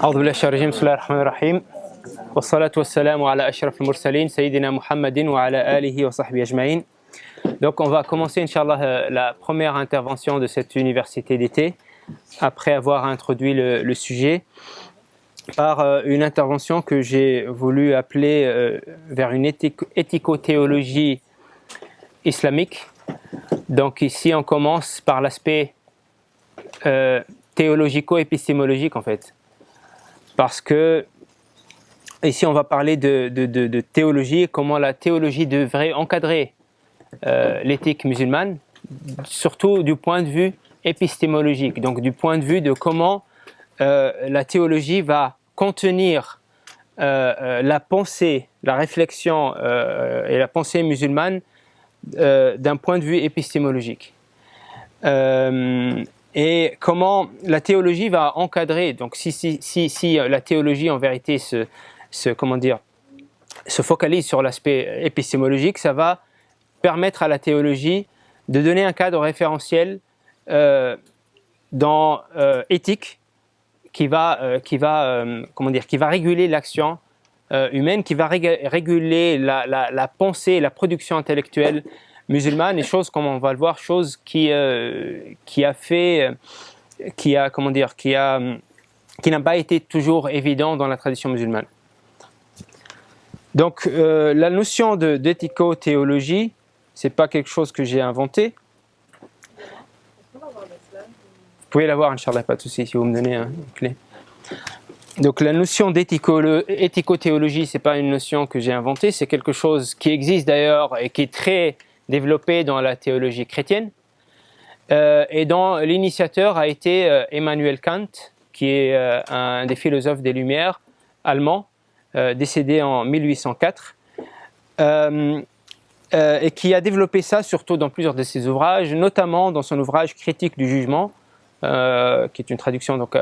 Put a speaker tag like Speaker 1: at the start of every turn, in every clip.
Speaker 1: أعوذ بالله من الشيطان الرجيم بسم الله الرحمن الرحيم والصلاة والسلام على أشرف المرسلين سيدنا محمد وعلى آله وصحبه أجمعين. Donc on va commencer Inch'Allah la première intervention de cette université d'été après avoir introduit le sujet par une intervention que j'ai voulu appeler vers une éthico-théologie islamique. Donc ici on commence par l'aspect théologico-épistémologique en fait. Parce que ici on va parler de théologie et comment la théologie devrait encadrer l'éthique musulmane, surtout du point de vue épistémologique, donc du point de vue de comment la théologie va contenir la pensée, la réflexion et la pensée musulmane d'un point de vue épistémologique. Et comment la théologie va encadrer, donc si la théologie en vérité se focalise sur l'aspect épistémologique, ça va permettre à la théologie de donner un cadre référentiel éthique qui va réguler l'action humaine, qui va réguler la pensée, la production intellectuelle musulmane, et choses comme on va le voir, choses qui n'a pas été toujours évident dans la tradition musulmane. Donc la notion d'éthico-théologie, c'est pas quelque chose que j'ai inventé. Vous pouvez l'avoir, Inch'Allah, pas de souci, si vous me donnez une clé. Donc la notion d'éthico-théologie, c'est pas une notion que j'ai inventée, c'est quelque chose qui existe d'ailleurs et qui est très développé dans la théologie chrétienne, et dont l'initiateur a été Emmanuel Kant, qui est un des philosophes des Lumières allemands, décédé en 1804, et qui a développé ça surtout dans plusieurs de ses ouvrages, notamment dans son ouvrage Critique du jugement, qui est une traduction donc,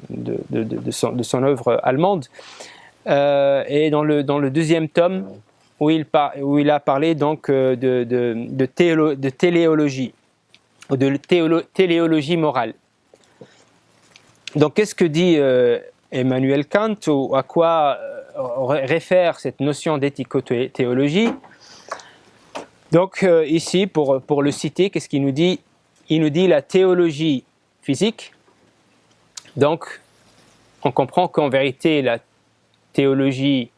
Speaker 1: de son œuvre allemande, et dans le deuxième tome, où il a parlé donc de téléologie, ou de téléologie morale. Donc qu'est-ce que dit Emmanuel Kant, ou à quoi réfère cette notion d'éthico-théologie? Donc ici, pour le citer, qu'est-ce qu'il nous dit? Il nous dit la théologie physique. Donc on comprend qu'en vérité la théologie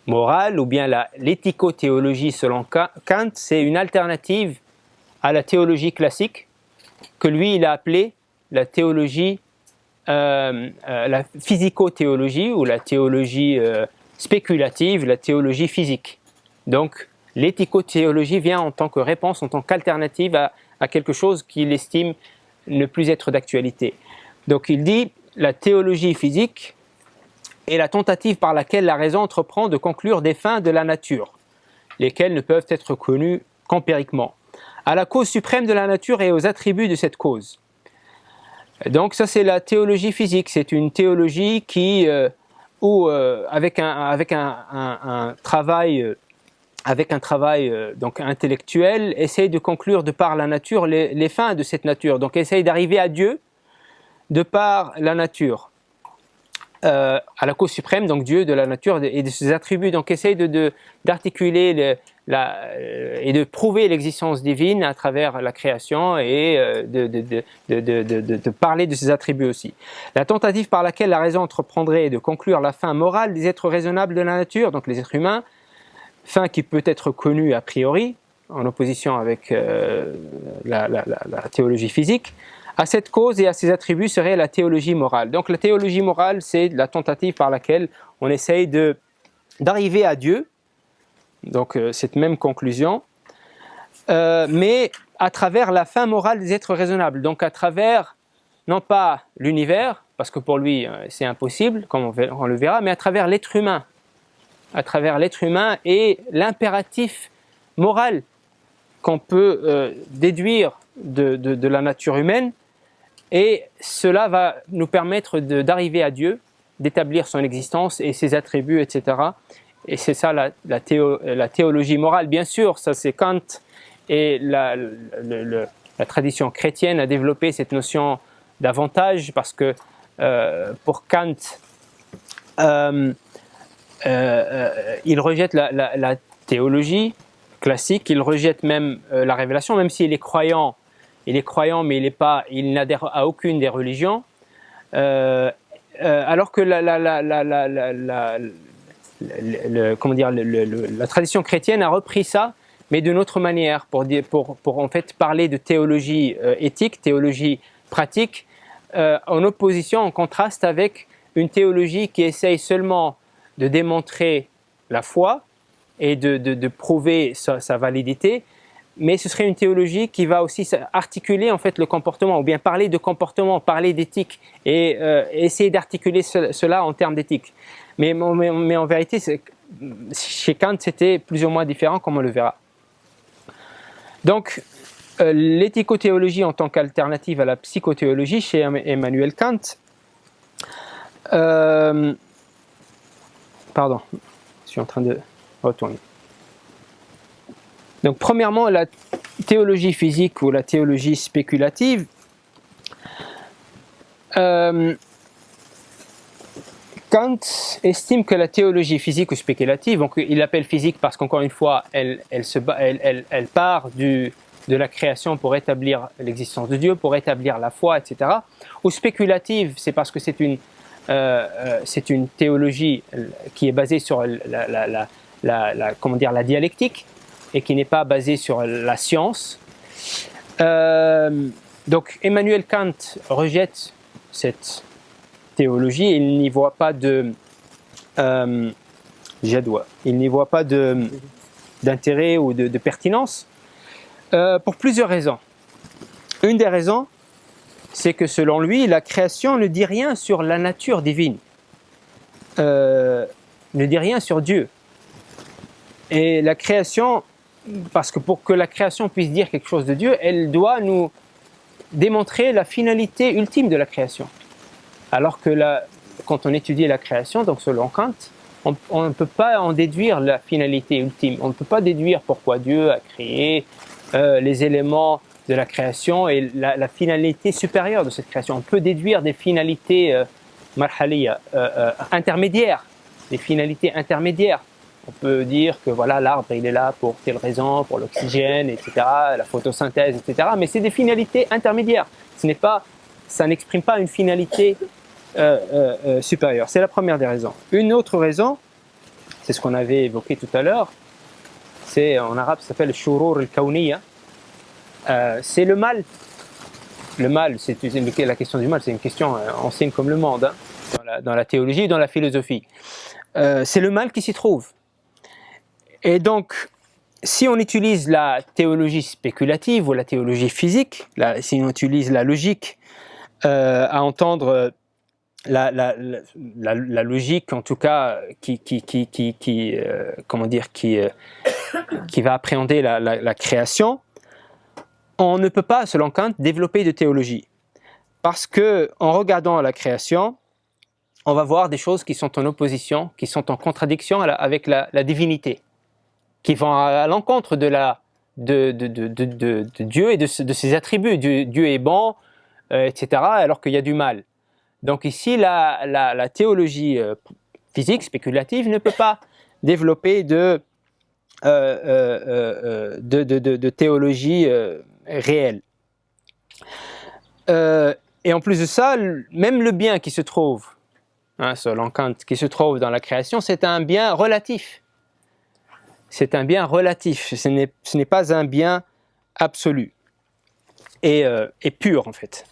Speaker 1: morale, ou bien l'éthico-théologie selon Kant, c'est une alternative à la théologie classique, que lui il a appelée la théologie, la physico-théologie, ou la théologie spéculative, la théologie physique. Donc l'éthico-théologie vient en tant que réponse, en tant qu'alternative à quelque chose qu'il estime ne plus être d'actualité. Donc il dit la théologie physique est la tentative par laquelle la raison entreprend de conclure des fins de la nature, lesquelles ne peuvent être connues qu'empiriquement, à la cause suprême de la nature et aux attributs de cette cause. Donc ça c'est la théologie physique, c'est une théologie qui, avec un travail donc intellectuel, essaye de conclure de par la nature les fins de cette nature, donc essaye d'arriver à Dieu de par la nature. À la cause suprême, donc Dieu, de la nature et de ses attributs, donc essaye d'articuler et de prouver l'existence divine à travers la création, et de parler de ses attributs aussi. La tentative par laquelle la raison entreprendrait de conclure la fin morale des êtres raisonnables de la nature, donc les êtres humains, fin qui peut être connue a priori, en opposition avec la théologie physique. À cette cause et à ses attributs serait la théologie morale. Donc la théologie morale, c'est la tentative par laquelle on essaye d'arriver à Dieu, donc cette même conclusion, mais à travers la fin morale des êtres raisonnables, donc à travers, non pas l'univers, parce que pour lui c'est impossible, comme on le verra, mais à travers l'être humain, et l'impératif moral qu'on peut déduire de la nature humaine. Et cela va nous permettre d'arriver à Dieu, d'établir son existence et ses attributs, etc. Et c'est ça la théologie morale. Bien sûr, ça c'est Kant, et la tradition chrétienne a développé cette notion davantage, parce que pour Kant, il rejette la théologie classique, il rejette même la révélation, même s'il est croyant. Il est croyant, mais il n'adhère à aucune des religions. Alors que la tradition chrétienne a repris ça, mais d'une autre manière, pour en fait parler de théologie éthique, théologie pratique, en opposition, en contraste avec une théologie qui essaye seulement de démontrer la foi et de prouver sa validité, mais ce serait une théologie qui va aussi articuler en fait le comportement, ou bien parler de comportement, parler d'éthique, et essayer d'articuler cela en termes d'éthique. Mais en vérité, chez Kant, c'était plus ou moins différent, comme on le verra. Donc, l'éthicothéologie en tant qu'alternative à la psychothéologie chez Emmanuel Kant, pardon, je suis en train de retourner. Donc, premièrement, la théologie physique ou la théologie spéculative. Kant estime que la théologie physique ou spéculative, donc il l'appelle physique parce qu'encore une fois, elle part de la création pour établir l'existence de Dieu, pour établir la foi, etc. Ou spéculative, c'est parce que c'est une théologie qui est basée sur la dialectique, et qui n'est pas basée sur la science. Donc Emmanuel Kant rejette cette théologie, et il n'y voit pas d'intérêt ou de pertinence, pour plusieurs raisons. Une des raisons, c'est que selon lui, la création ne dit rien sur la nature divine, ne dit rien sur Dieu. Et la création, parce que pour que la création puisse dire quelque chose de Dieu, elle doit nous démontrer la finalité ultime de la création. Alors que quand on étudie la création, donc selon Kant, on ne peut pas en déduire la finalité ultime. On ne peut pas déduire pourquoi Dieu a créé les éléments de la création et la finalité supérieure de cette création. On peut déduire des finalités intermédiaires, des finalités intermédiaires. On peut dire que voilà, l'arbre il est là pour telle raison, pour l'oxygène, etc., la photosynthèse, etc. Mais c'est des finalités intermédiaires. Ça n'exprime pas une finalité supérieure. C'est la première des raisons. Une autre raison, c'est ce qu'on avait évoqué tout à l'heure, c'est en arabe ça s'appelle shurur al-kawniyya. C'est le mal. Le mal, la question du mal, c'est une question ancienne comme le monde, hein, dans la théologie et dans la philosophie. C'est le mal qui s'y trouve. Et donc, si on utilise la théologie spéculative ou la théologie physique, si on utilise la logique à entendre la logique, en tout cas, qui va appréhender la création, on ne peut pas, selon Kant, développer de théologie. Parce que, en regardant la création, on va voir des choses qui sont en opposition, qui sont en contradiction avec la divinité, qui vont à l'encontre de Dieu et de ses attributs. Dieu est bon, etc., alors qu'il y a du mal. Donc ici, la théologie physique, spéculative, ne peut pas développer de théologie réelle. Et en plus de ça, même le bien qui se trouve, selon Kant, qui se trouve dans la création, c'est un bien relatif. C'est un bien relatif, ce n'est pas un bien absolu et pur en fait.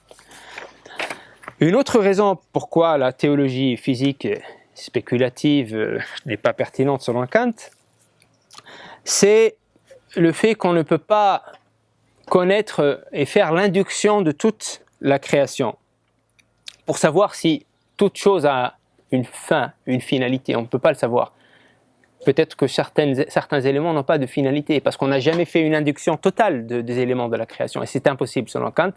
Speaker 1: Une autre raison pourquoi la théologie physique spéculative n'est pas pertinente selon Kant, c'est le fait qu'on ne peut pas connaître et faire l'induction de toute la création pour savoir si toute chose a une fin, une finalité. On ne peut pas le savoir. Peut-être que certains éléments n'ont pas de finalité parce qu'on n'a jamais fait une induction totale des éléments de la création et c'est impossible selon Kant.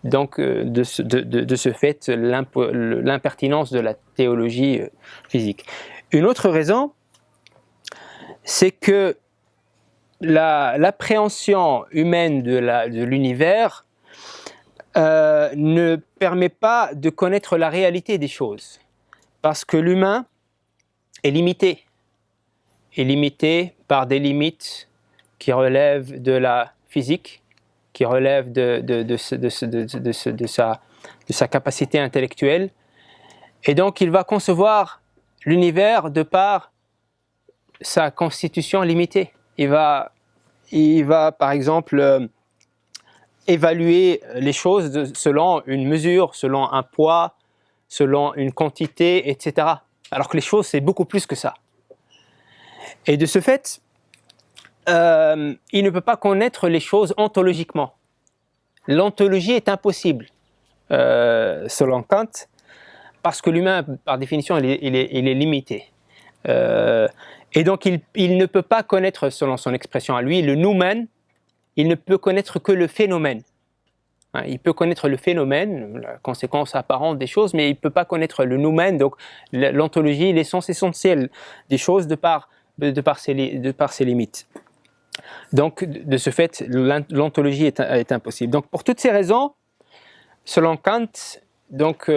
Speaker 1: Donc de ce fait, l'impertinence de la théologie physique. Une autre raison, c'est que l'appréhension humaine de l'univers ne permet pas de connaître la réalité des choses. Parce que l'humain est limité par des limites qui relèvent de la physique, qui relèvent de sa capacité intellectuelle. Et donc il va concevoir l'univers de par sa constitution limitée. Il va par exemple évaluer les choses selon une mesure, selon un poids, selon une quantité, etc. Alors que les choses, c'est beaucoup plus que ça. Et de ce fait, il ne peut pas connaître les choses ontologiquement. L'ontologie est impossible, selon Kant, parce que l'humain, par définition, il est limité. Et donc, il ne peut pas connaître, selon son expression à lui, le noumen. Il ne peut connaître que le phénomène. Il peut connaître le phénomène, la conséquence apparente des choses, mais il ne peut pas connaître le noumen, donc l'ontologie, l'essence essentielle des choses de par ses limites. Donc, de ce fait, l'ontologie est impossible. Donc, pour toutes ces raisons, selon Kant, donc,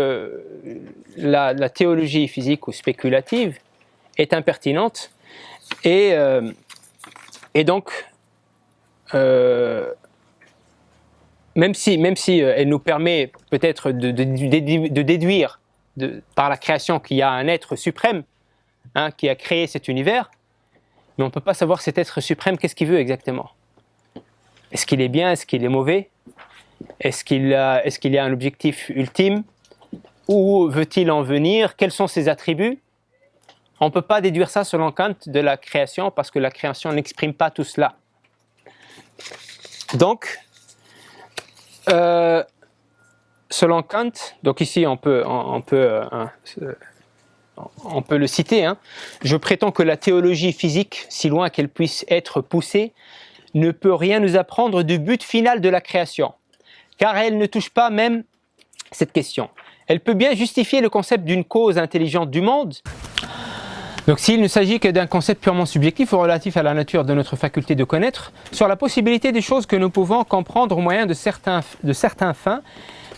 Speaker 1: la théologie physique ou spéculative est impertinente et donc, même si elle nous permet peut-être de déduire par la création qu'il y a un être suprême qui a créé cet univers, mais on ne peut pas savoir cet être suprême, qu'est-ce qu'il veut exactement. Est-ce qu'il est bien, est-ce qu'il est mauvais? Est-ce qu'il y a un objectif ultime? Où veut-il en venir? Quels sont ses attributs? On ne peut pas déduire ça selon Kant de la création parce que la création n'exprime pas tout cela. Donc, selon Kant, donc ici on peut le citer, je prétends que la théologie physique, si loin qu'elle puisse être poussée, ne peut rien nous apprendre du but final de la création, car elle ne touche pas même cette question. Elle peut bien justifier le concept d'une cause intelligente du monde. Donc s'il ne s'agit que d'un concept purement subjectif ou relatif à la nature de notre faculté de connaître, sur la possibilité des choses que nous pouvons comprendre au moyen de certains fins,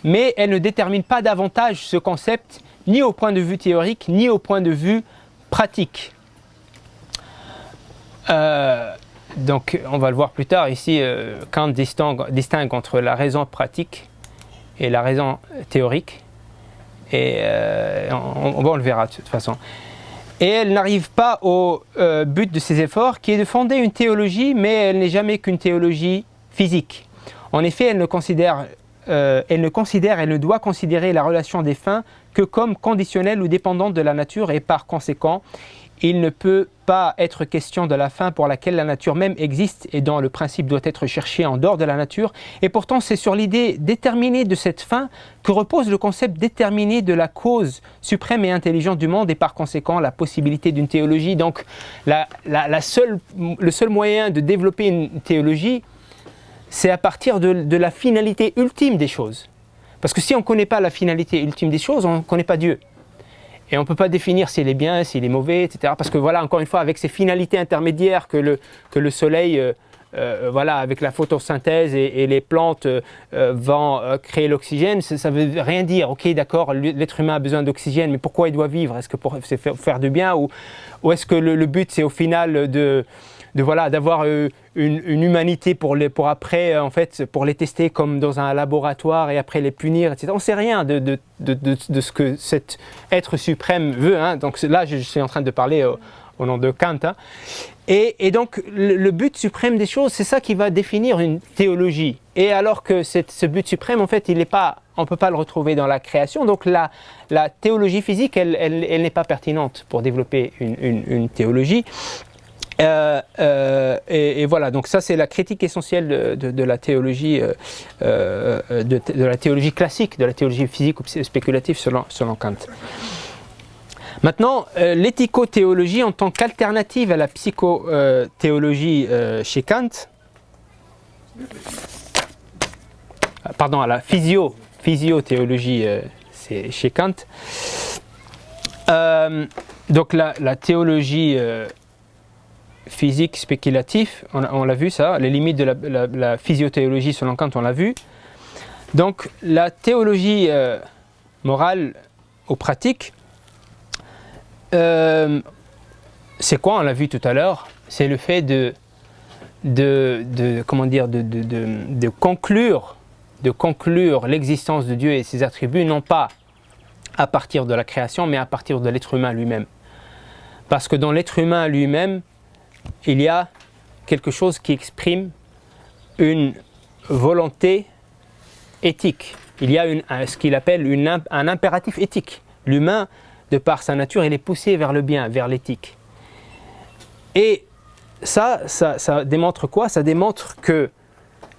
Speaker 1: mais elle ne détermine pas davantage ce concept ni au point de vue théorique, ni au point de vue pratique. Donc on va le voir plus tard ici, Kant distingue entre la raison pratique et la raison théorique, et on le verra de toute façon. Et elle n'arrive pas au but de ses efforts, qui est de fonder une théologie, mais elle n'est jamais qu'une théologie physique. En effet, elle ne doit considérer la relation des fins que comme conditionnelle ou dépendante de la nature, et par conséquent, il ne peut pas être question de la fin pour laquelle la nature même existe et dont le principe doit être cherché en dehors de la nature. Et pourtant, c'est sur l'idée déterminée de cette fin que repose le concept déterminé de la cause suprême et intelligente du monde, et par conséquent la possibilité d'une théologie. Donc, le seul moyen de développer une théologie, c'est à partir de la finalité ultime des choses. Parce que si on ne connaît pas la finalité ultime des choses, on ne connaît pas Dieu. Et on ne peut pas définir s'il est bien, s'il est mauvais, etc. Parce que voilà, encore une fois, avec ces finalités intermédiaires que le soleil, avec la photosynthèse et les plantes vont créer l'oxygène, ça ne veut rien dire. Ok, d'accord, l'être humain a besoin d'oxygène, mais pourquoi il doit vivre? Est-ce que c'est faire du bien, ou est-ce que le but, c'est au final d'avoir une humanité pour après, en fait, pour les tester comme dans un laboratoire et après les punir, etc. On ne sait rien de ce que cet être suprême veut. Donc là, je suis en train de parler au nom de Kant. Et donc, le but suprême des choses, c'est ça qui va définir une théologie. Et alors que ce but suprême, en fait, on ne peut pas le retrouver dans la création. Donc la théologie physique, elle n'est pas pertinente pour développer une théologie. Et voilà, donc ça c'est la critique essentielle de la théologie, de la théologie classique, de la théologie physique ou spéculative selon Kant. Maintenant, l'éthicothéologie en tant qu'alternative à la psychothéologie chez Kant, pardon, à la physiothéologie c'est chez Kant, donc la théologie physique spéculatif, on l'a vu ça, les limites de la physiothéologie selon Kant, on l'a vu. Donc la théologie morale ou pratique, c'est quoi? On l'a vu tout à l'heure, c'est le fait de conclure l'existence de Dieu et ses attributs, non pas à partir de la création, mais à partir de l'être humain lui-même. Parce que dans l'être humain lui-même, il y a quelque chose qui exprime une volonté éthique. Il y a ce qu'il appelle un impératif éthique. L'humain, de par sa nature, il est poussé vers le bien, vers l'éthique. Et ça démontre quoi? Ça démontre que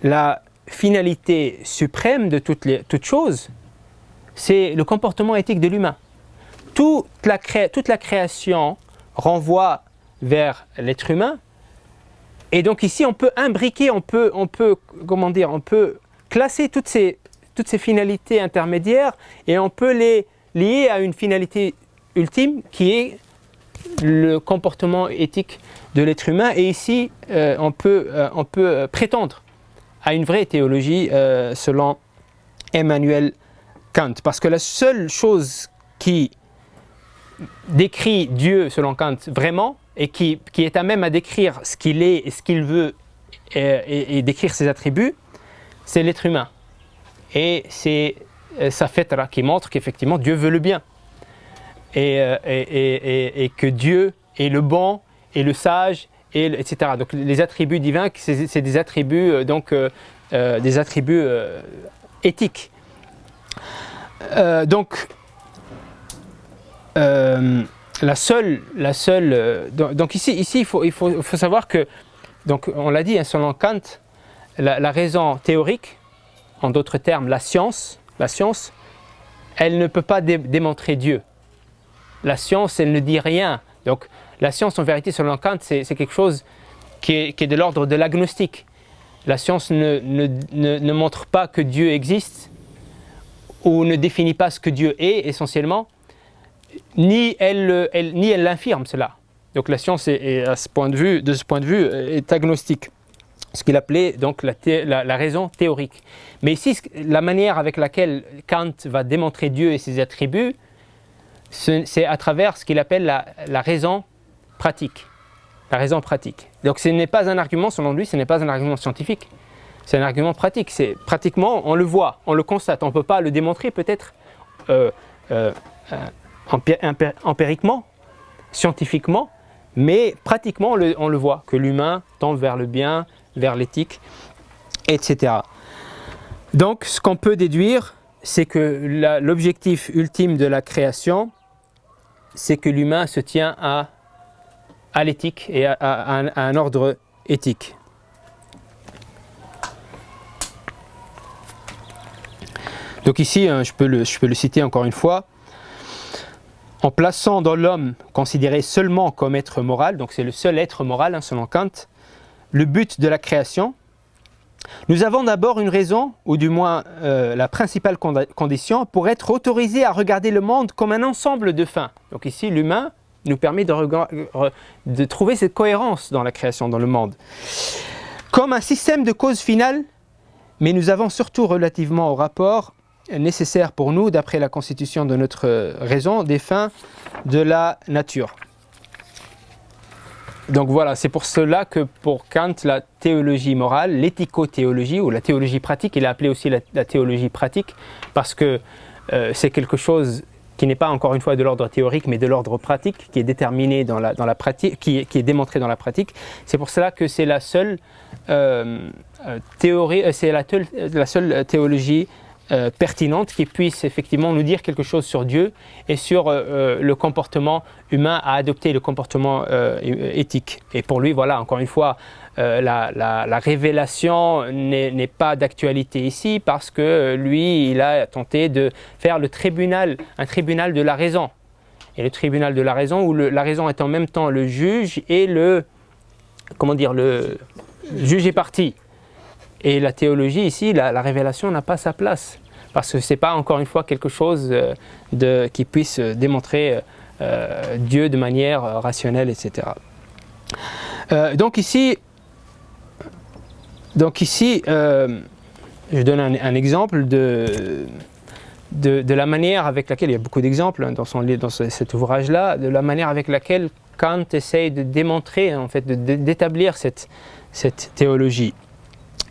Speaker 1: la finalité suprême de toute chose, c'est le comportement éthique de l'humain. Toute la création renvoie vers l'être humain. Et donc ici, on peut imbriquer, on peut classer toutes ces finalités intermédiaires et on peut les lier à une finalité ultime qui est le comportement éthique de l'être humain. Et ici, on peut prétendre à une vraie théologie selon Emmanuel Kant. Parce que la seule chose qui décrit Dieu selon Kant vraiment et qui est à même à décrire ce qu'il est et ce qu'il veut et décrire ses attributs, c'est l'être humain. Et c'est sa fitra qui montre qu'effectivement Dieu veut le bien et que Dieu est le bon et le sage, etc. Donc les attributs divins, c'est des attributs, éthiques. Donc ici il faut savoir que, donc on l'a dit, selon Kant, la raison théorique, en d'autres termes la science, elle ne peut pas démontrer Dieu. La science, elle ne dit rien. Donc la science, en vérité, selon Kant, c'est quelque chose qui est de l'ordre de l'agnostique. La science ne montre pas que Dieu existe ou ne définit pas ce que Dieu est essentiellement, ni elle l'infirme cela. Donc la science de ce point de vue est agnostique. Ce qu'il appelait donc la raison théorique. Mais ici, la manière avec laquelle Kant va démontrer Dieu et ses attributs, c'est à travers ce qu'il appelle la raison pratique. La raison pratique. Donc ce n'est pas un argument, selon lui, ce n'est pas un argument scientifique. C'est un argument pratique. C'est pratiquement, on le voit, on le constate. On ne peut pas le démontrer peut-être empiriquement, scientifiquement, mais pratiquement on le voit, que l'humain tend vers le bien, vers l'éthique, etc. Donc ce qu'on peut déduire, c'est que l'objectif ultime de la création, c'est que l'humain se tient à l'éthique et à un ordre éthique. Donc ici, je peux le citer encore une fois, en plaçant dans l'homme considéré seulement comme être moral, donc c'est le seul être moral selon Kant, le but de la création, nous avons d'abord une raison, ou du moins la principale condition, pour être autorisé à regarder le monde comme un ensemble de fins. Donc ici, l'humain nous permet de trouver cette cohérence dans la création, dans le monde. Comme un système de causes finales, mais nous avons surtout relativement au rapport nécessaire pour nous, d'après la constitution de notre raison, des fins de la nature. Donc voilà, c'est pour cela que pour Kant, la théologie morale, l'éthico-théologie ou la théologie pratique, il a appelé aussi la théologie pratique, parce que c'est quelque chose qui n'est pas encore une fois de l'ordre théorique, mais de l'ordre pratique, qui est déterminé dans la pratique, qui est démontré dans la pratique. C'est pour cela que c'est la seule théologie pertinente qui puisse effectivement nous dire quelque chose sur Dieu et sur le comportement humain à adopter, le comportement éthique. Et pour lui, voilà, encore une fois, la révélation n'est pas d'actualité ici, parce que lui, il a tenté de faire un tribunal de la raison. Et le tribunal de la raison, où la raison est en même temps le juge et le juge et partie. Et la théologie ici, la révélation n'a pas sa place, parce que ce n'est pas encore une fois quelque chose qui puisse démontrer Dieu de manière rationnelle, etc. Donc ici je donne un exemple de la manière avec laquelle, il y a beaucoup d'exemples dans cet ouvrage-là, de la manière avec laquelle Kant essaye de démontrer, en fait, d'établir cette théologie.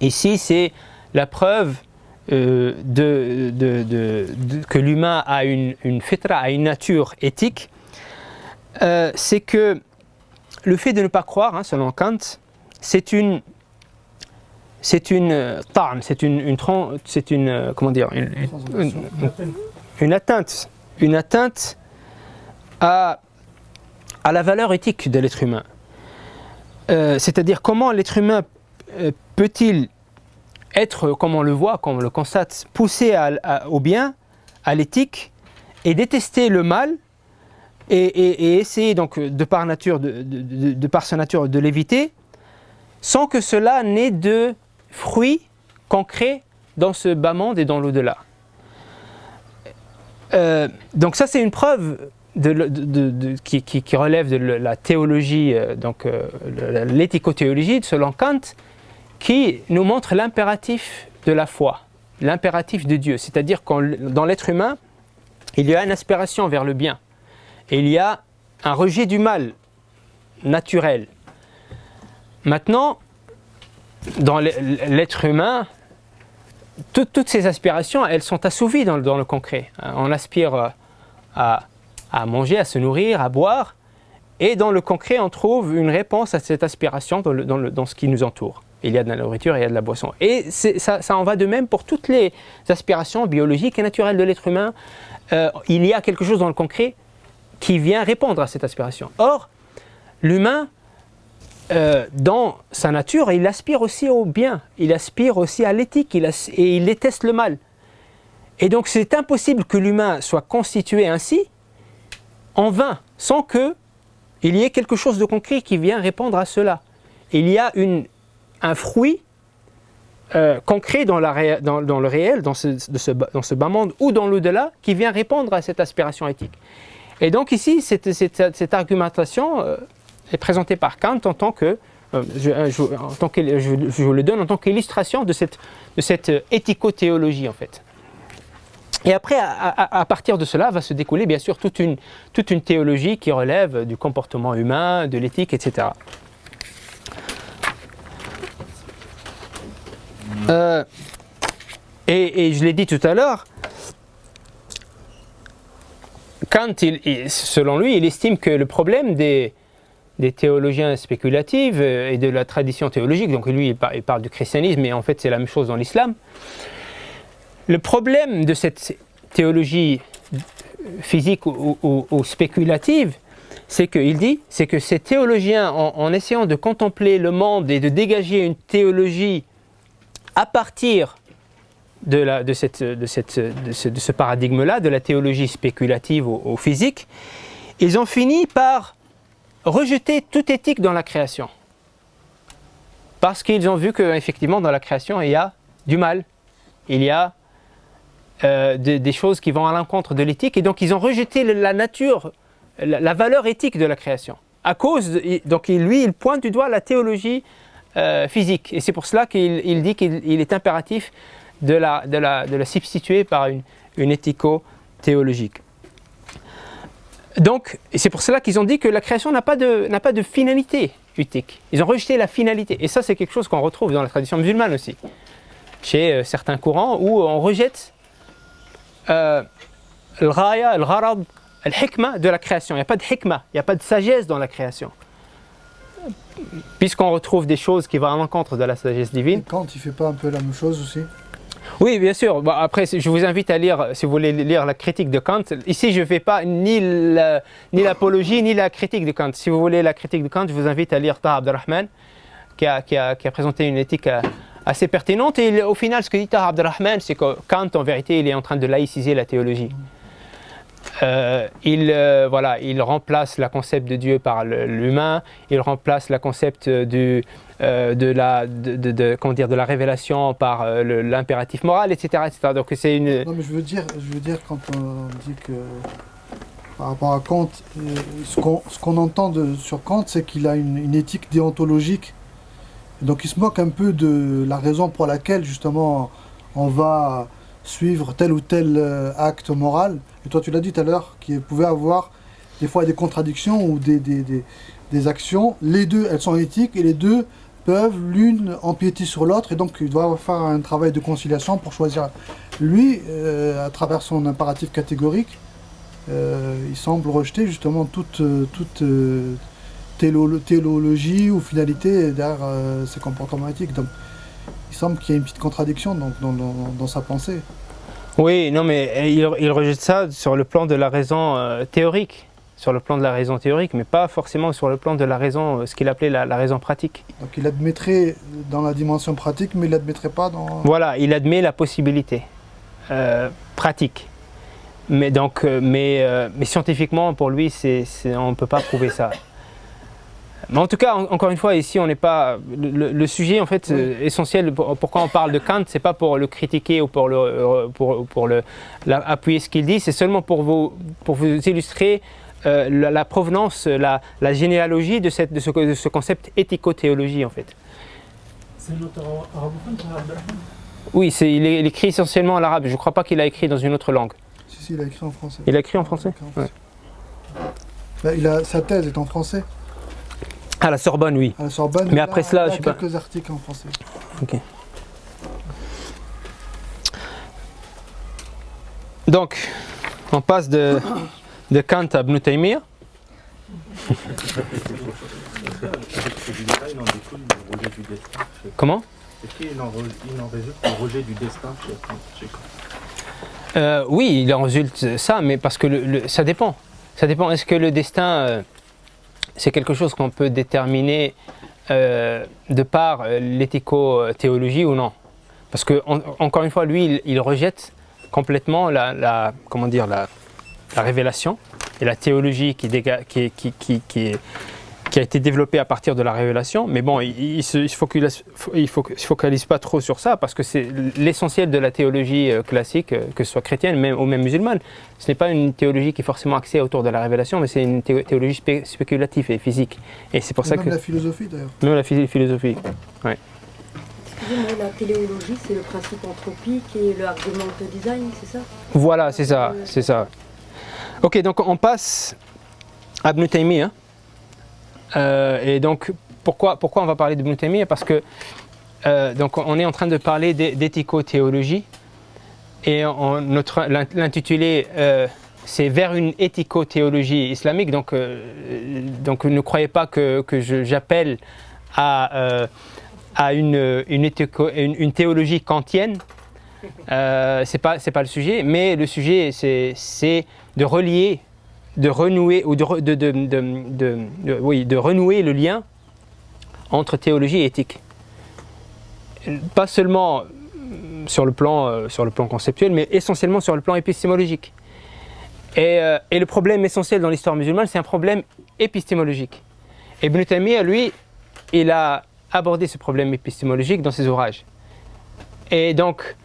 Speaker 1: Ici, c'est la preuve que l'humain a une fitra, a une nature éthique. C'est que le fait de ne pas croire, selon Kant, c'est une atteinte à la valeur éthique de l'être humain. C'est-à-dire comment l'être humain peut-il être, comme on le voit, comme on le constate, poussé au bien, à l'éthique, et détester le mal, et essayer donc de par sa nature de l'éviter, sans que cela n'ait de fruits concrets dans ce bas monde et dans l'au-delà. Donc ça, c'est une preuve qui relève de la théologie, l'éthico-théologie selon Kant, qui nous montre l'impératif de la foi, l'impératif de Dieu. C'est-à-dire que dans l'être humain, il y a une aspiration vers le bien. Et il y a un rejet du mal naturel. Maintenant, dans l'être humain, toutes ces aspirations, elles sont assouvies dans le concret. On aspire à manger, à se nourrir, à boire, et dans le concret, on trouve une réponse à cette aspiration dans ce qui nous entoure. Il y a de la nourriture, il y a de la boisson. Et ça en va de même pour toutes les aspirations biologiques et naturelles de l'être humain. Il y a quelque chose dans le concret qui vient répondre à cette aspiration. Or, l'humain, dans sa nature, il aspire aussi au bien, il aspire aussi à l'éthique, et il déteste le mal. Et donc c'est impossible que l'humain soit constitué ainsi, en vain, sans qu'il y ait quelque chose de concret qui vient répondre à cela. Il y a un fruit concret dans le réel, dans ce bas monde, ou dans l'au-delà, qui vient répondre à cette aspiration éthique. Et donc ici, cette argumentation est présentée par Kant en tant que, je vous le donne en tant qu'illustration de cette éthico-théologie en fait. Et après, à partir de cela, va se découler bien sûr toute une théologie qui relève du comportement humain, de l'éthique, etc. Et je l'ai dit tout à l'heure, Kant, selon lui, il estime que le problème des théologiens spéculatifs et de la tradition théologique, donc lui il parle du christianisme, mais en fait c'est la même chose dans l'islam. Le problème de cette théologie physique ou spéculative, c'est que ces théologiens, en essayant de contempler le monde et de dégager une théologie à partir de ce paradigme-là, de la théologie spéculative au physique, ils ont fini par rejeter toute éthique dans la création. Parce qu'ils ont vu qu'effectivement dans la création il y a du mal, il y a des choses qui vont à l'encontre de l'éthique, et donc ils ont rejeté la nature, la valeur éthique de la création. Donc lui, il pointe du doigt la théologie physique, et c'est pour cela qu'il dit qu'il est impératif de la substituer par une éthico-théologique. Donc, c'est pour cela qu'ils ont dit que la création n'a pas de finalité éthique. Ils ont rejeté la finalité. Et ça, c'est quelque chose qu'on retrouve dans la tradition musulmane aussi. Chez certains courants où on rejette al-ghaya, al-gharad, al-hikmah de la création. Il n'y a pas de hikmah, il n'y a pas de sagesse dans la création. Puisqu'on retrouve des choses qui vont à l'encontre de la sagesse divine.
Speaker 2: Et Kant, il ne fait pas un peu la même chose aussi ?
Speaker 1: Oui, bien sûr. Bon, après, je vous invite à lire, si vous voulez lire la critique de Kant. Ici, je ne fais pas ni l'apologie, ni la critique de Kant. Si vous voulez la critique de Kant, je vous invite à lire Taha Abdelrahman, qui a présenté une éthique assez pertinente. Et au final, ce que dit Taha Abdelrahman, c'est que Kant, en vérité, il est en train de laïciser la théologie. Il remplace le concept de Dieu par l'humain, il remplace le concept de la révélation par l'impératif moral, etc., etc. Donc c'est une...
Speaker 2: Non, mais je veux dire quand on dit que par rapport à Kant, ce qu'on entend sur Kant, c'est qu'il a une éthique déontologique. Donc il se moque un peu de la raison pour laquelle justement on va suivre tel ou tel acte moral. Et toi, tu l'as dit tout à l'heure, qu'il pouvait avoir des fois des contradictions ou des actions. Les deux, elles sont éthiques et les deux peuvent l'une empiéter sur l'autre. Et donc, il doit faire un travail de conciliation pour choisir. Lui, à travers son impératif catégorique, il semble rejeter justement toute théologie ou finalité derrière ces comportements éthiques. Donc, il semble qu'il y a une petite contradiction dans sa pensée.
Speaker 1: Oui, non, mais il rejette ça sur le plan de la raison théorique. Sur le plan de la raison théorique, mais pas forcément sur le plan de la raison, ce qu'il appelait la raison pratique.
Speaker 2: Donc il admettrait dans la dimension pratique, mais il l'admettrait pas dans...
Speaker 1: Voilà, il admet la possibilité pratique. Mais scientifiquement, pour lui, on ne peut pas prouver ça. Mais en tout cas, encore une fois, ici, on n'est pas... Le sujet, en fait, essentiel, pourquoi on parle de Kant, c'est pas pour le critiquer ou pour appuyer ce qu'il dit, c'est seulement pour vous illustrer la provenance, la généalogie de ce concept éthico-théologie, en fait.
Speaker 3: C'est un auteur arabophone, c'est arabe?
Speaker 1: Oui, il écrit essentiellement en arabe. Je ne crois pas qu'il a écrit dans une autre langue.
Speaker 2: Si, il a écrit en français.
Speaker 1: Il a écrit en français? Ouais.
Speaker 2: Sa thèse est en français.
Speaker 1: À la Sorbonne, oui.
Speaker 2: À la Sorbonne,
Speaker 1: mais après cela, je sais pas.
Speaker 2: Quelques articles en français.
Speaker 1: Ok. Donc, on passe de Kant à Ibn Taymiyyah. Comment?
Speaker 3: Est-ce qu'il en résulte le rejet du destin chez Kant?
Speaker 1: Oui, il en résulte ça, mais parce que ça dépend. Ça dépend. Est-ce que le destin, c'est quelque chose qu'on peut déterminer de par l'éthico-théologie ou non? Parce que, encore une fois, lui, il rejette complètement la révélation et la théologie qui a été développée à partir de la révélation. Mais bon, il se focalise pas trop sur ça parce que c'est l'essentiel de la théologie classique, que ce soit chrétienne ou même musulmane. Ce n'est pas une théologie qui est forcément axée autour de la révélation, mais c'est une théologie spéculative et physique. Et c'est pour ça que...
Speaker 2: la philosophie d'ailleurs.
Speaker 1: Même la philosophie, oui.
Speaker 4: Excusez-moi, la téléologie, c'est le principe anthropique et le argument design, c'est ça?
Speaker 1: Voilà, c'est ça, c'est ça. Ok, donc on passe à Ibn Taymiyyah. Et donc, pourquoi on va parler d'Ibn Taymiyyah? Parce que donc on est en train de parler d'éthico-théologie et l'intitulé c'est vers une éthico-théologie islamique. Donc ne croyez pas que j'appelle à une théologie kantienne. C'est pas le sujet, mais le sujet c'est de relier, de renouer ou de renouer le lien entre théologie et éthique. Pas seulement sur le plan conceptuel, mais essentiellement sur le plan épistémologique. Et le problème essentiel dans l'histoire musulmane, c'est un problème épistémologique. Et Ibn Taymiyyah, lui, il a abordé ce problème épistémologique dans ses ouvrages. Et donc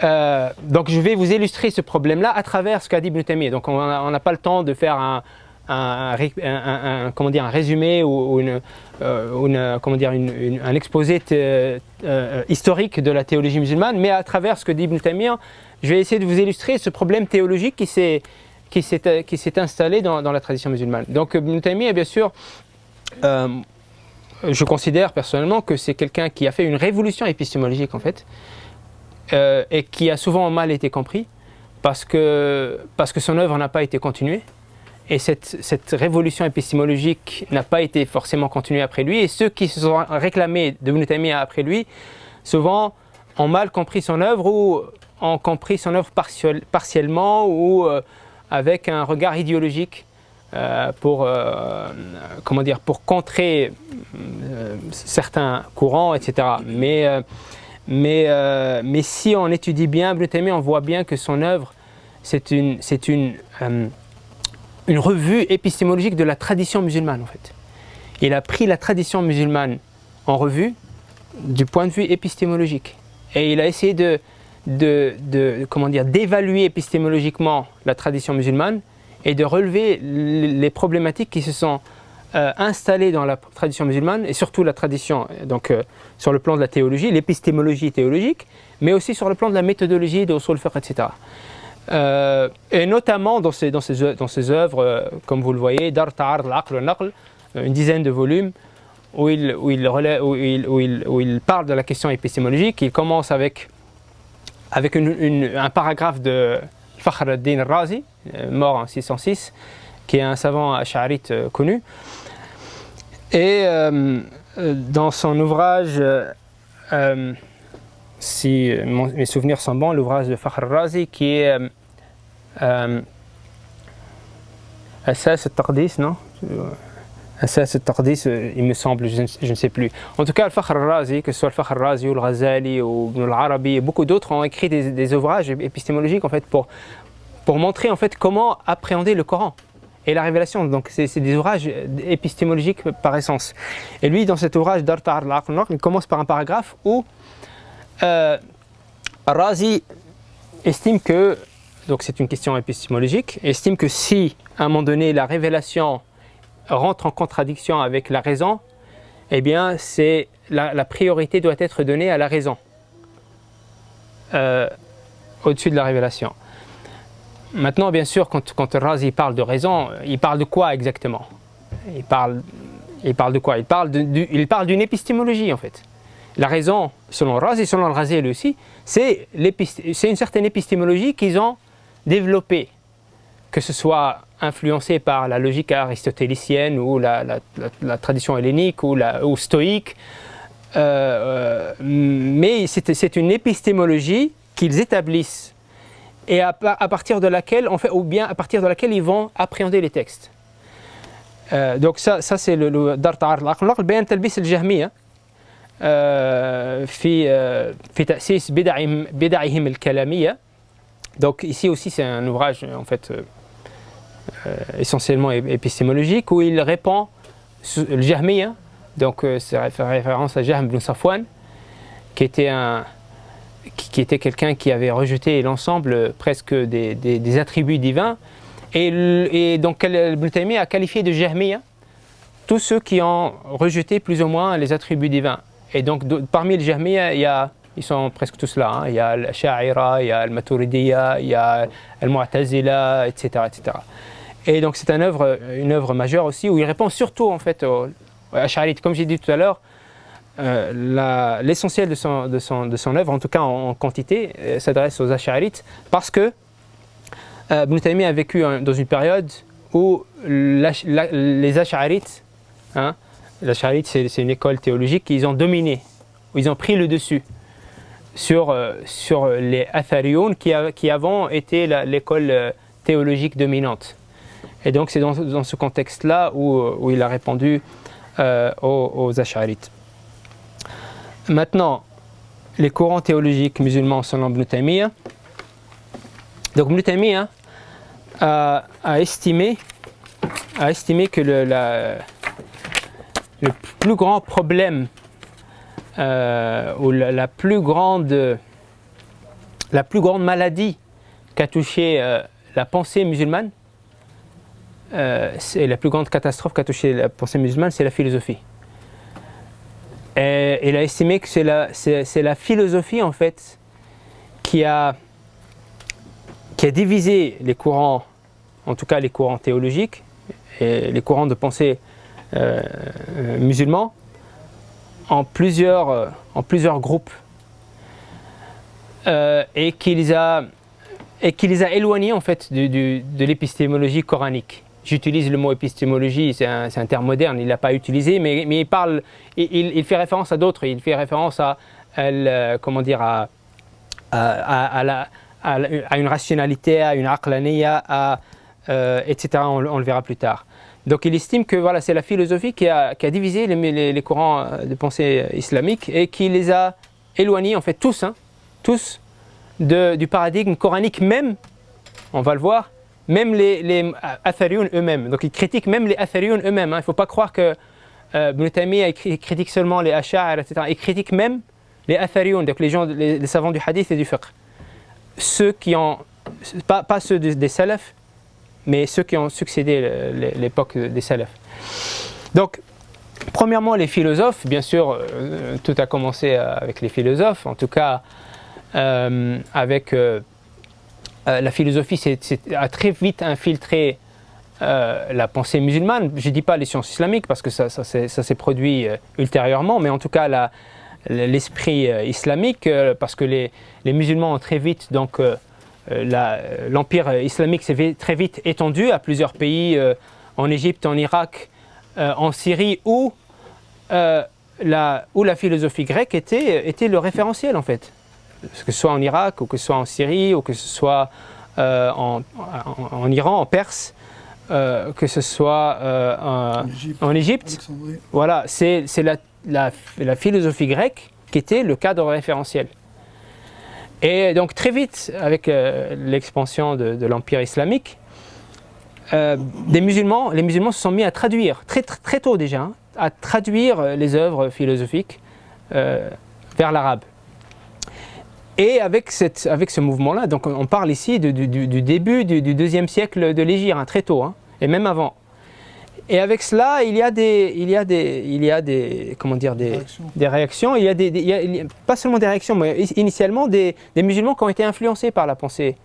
Speaker 1: je vais vous illustrer ce problème-là à travers ce qu'a dit Ibn Taymiyyah. Donc on n'a pas le temps de faire un résumé ou un exposé historique de la théologie musulmane, mais à travers ce que dit Ibn Taymiyyah, je vais essayer de vous illustrer ce problème théologique qui s'est installé dans la tradition musulmane. Donc Ibn Taymiyyah, bien sûr, je considère personnellement que c'est quelqu'un qui a fait une révolution épistémologique en fait, et qui a souvent mal été compris parce que son œuvre n'a pas été continuée. Et cette révolution épistémologique n'a pas été forcément continuée après lui. Et ceux qui se sont réclamés de Ibn Taymiyyah après lui, souvent ont mal compris son œuvre ou ont compris son œuvre partiellement ou avec un regard idéologique pour contrer certains courants, etc. Mais si on étudie bien Ibn Taymiyyah, on voit bien que son œuvre, c'est une revue épistémologique de la tradition musulmane en fait. Il a pris la tradition musulmane en revue du point de vue épistémologique. Et il a essayé d'évaluer épistémologiquement la tradition musulmane et de relever les problématiques qui se sont installé dans la tradition musulmane, et surtout la tradition, donc sur le plan de la théologie, l'épistémologie théologique, mais aussi sur le plan de la méthodologie, de usul fiqh, etc. Et notamment dans ses œuvres, comme vous le voyez, Dar Ta'arud al-Aql wal-Naql, une dizaine de volumes, où il parle de la question épistémologique. Il commence avec un paragraphe de Fakhr ad-Din al-Razi, mort en 606, qui est un savant ash'arite connu. Et dans son ouvrage, si mes souvenirs sont bons, l'ouvrage de Fakhr al-Razi, qui est Asas al-Taqdis, non? Asas al-Taqdis, il me semble, je ne sais plus. En tout cas, Fakhr al-Razi, que ce soit le Fakhr al-Razi ou le Ghazali ou Ibn al-Arabi, et beaucoup d'autres ont écrit des ouvrages épistémologiques en fait, pour montrer en fait comment appréhender le Coran et la révélation. Donc c'est des ouvrages épistémologiques par essence. Et lui, dans cet ouvrage Dar Ta'arud al-Aql wal-Naql, il commence par un paragraphe où Razi estime que, donc c'est une question épistémologique, estime que si à un moment donné la révélation rentre en contradiction avec la raison, eh bien c'est la priorité doit être donnée à la raison au-dessus de la révélation. Maintenant, bien sûr, quand Razi parle de raison, il parle de quoi exactement? Il parle de quoi? Il parle d'une épistémologie en fait. La raison, selon Razi, selon le Ghazali aussi, c'est une certaine épistémologie qu'ils ont développée, que ce soit influencé par la logique aristotélicienne ou la tradition hellénique ou stoïque, mais c'est une épistémologie qu'ils établissent et à partir de laquelle ils vont appréhender les textes. Donc ça c'est le Dar Ta'arud al-Aql wal-Naql بين تلبيس الجهمية في تأسيس بدعهم الكلامية. Donc ici aussi c'est un ouvrage en fait essentiellement épistémologique où il répond le Jahmiya, donc c'est référence à Jahm ibn Safwan qui était quelqu'un qui avait rejeté l'ensemble presque des attributs divins, et donc Ibn Taymiyyah a qualifié de Jahmiya tous ceux qui ont rejeté plus ou moins les attributs divins. Et donc parmi les Jahmiya, ils sont presque tous là, hein. Il y a l'Asha'ira, il y a le-Maturidiyya, il y a le-Mu'tazila, etc., etc. Et donc c'est une œuvre majeure aussi où il répond surtout en fait aux Ash'arites. Comme j'ai dit tout à l'heure, l'essentiel de son œuvre, en tout cas en quantité, s'adresse aux Ash'arites parce que Ibn Taymiyyah a vécu dans une période où les Ash'arites, hein, l'Ash'arite c'est une école théologique qu'ils ont dominé, où ils ont pris le dessus sur les Athariyoun qui avant été l'école théologique dominante. Et donc c'est dans ce contexte-là où il a répondu aux Ash'arites. Maintenant, les courants théologiques musulmans selon Ibn Taymiyyah. Donc Ibn Taymiyyah a estimé que le plus grand problème ou la plus grande maladie qu'a touché la pensée musulmane, c'est la plus grande catastrophe qu'a touché la pensée musulmane, c'est la philosophie. Et il a estimé que c'est la philosophie en fait qui a divisé les courants, en tout cas les courants théologiques et les courants de pensée musulmans en plusieurs groupes et qui les a éloignés en fait de l'épistémologie coranique. J'utilise le mot épistémologie, c'est un terme moderne, il ne l'a pas utilisé, mais il fait référence à d'autres, il fait référence à une rationalité, à une aqlaniya, etc. On le verra plus tard. Donc il estime que voilà, c'est la philosophie qui a divisé les courants de pensée islamique et qui les a éloignés, en fait tous du paradigme coranique même, on va le voir, même les Athariyoun eux-mêmes. Donc ils critiquent même les Athariyoun eux-mêmes. Hein. Il ne faut pas croire que Ibn Taymiyyah critique seulement les Ash'ar, etc. Il critique même les Athariyoun, donc les savants du hadith et du fiqh. Ceux qui ont, pas ceux des salafs, mais ceux qui ont succédé l'époque des salafs. Donc, premièrement, les philosophes, bien sûr, tout a commencé avec les philosophes, en tout cas avec la philosophie a très vite infiltré la pensée musulmane. Je ne dis pas les sciences islamiques parce que ça s'est produit ultérieurement, mais en tout cas l'esprit islamique, parce que les musulmans ont très vite, donc l'empire islamique s'est très vite étendu à plusieurs pays, en Égypte, en Irak, en Syrie, où la philosophie grecque était le référentiel en fait. Que ce soit en Irak, ou que ce soit en Syrie, ou que ce soit en Iran, en Perse, que ce soit en Égypte. Voilà, c'est la philosophie grecque qui était le cadre référentiel. Et donc très vite, avec l'expansion de l'empire islamique, les musulmans se sont mis à traduire, très tôt déjà, hein, à traduire les œuvres philosophiques vers l'arabe. Et avec ce mouvement-là, donc on parle ici du début du deuxième siècle de l'Hégire, hein, très tôt, hein, et même avant. Et avec cela, il y a des comment dire, des réactions. Il y a pas seulement des réactions, mais initialement des musulmans qui ont été influencés par la pensée,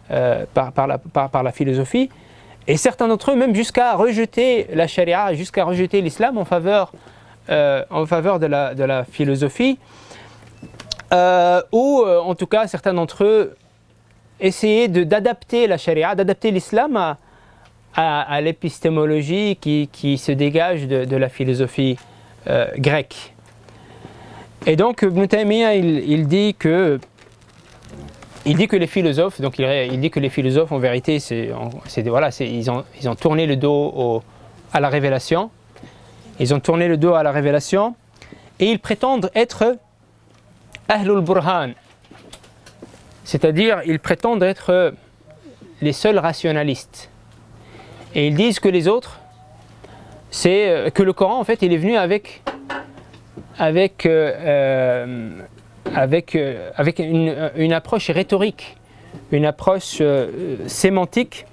Speaker 1: par la philosophie. Et certains d'entre eux, même jusqu'à rejeter la charia, jusqu'à rejeter l'islam en faveur de la philosophie. Ou en tout cas, certains d'entre eux essayaient d'adapter la charia, d'adapter l'islam à l'épistémologie qui se dégage de la philosophie grecque. Et donc Ibn Taymiyyah, il dit que les philosophes, donc il dit que les philosophes en vérité, ils ont tourné le dos à la révélation. Ils ont tourné le dos à la révélation et ils prétendent être Ahlul Burhan, c'est-à-dire ils prétendent être les seuls rationalistes. Et ils disent que les autres, c'est que le Coran en fait il est venu avec une approche rhétorique, une approche sémantique,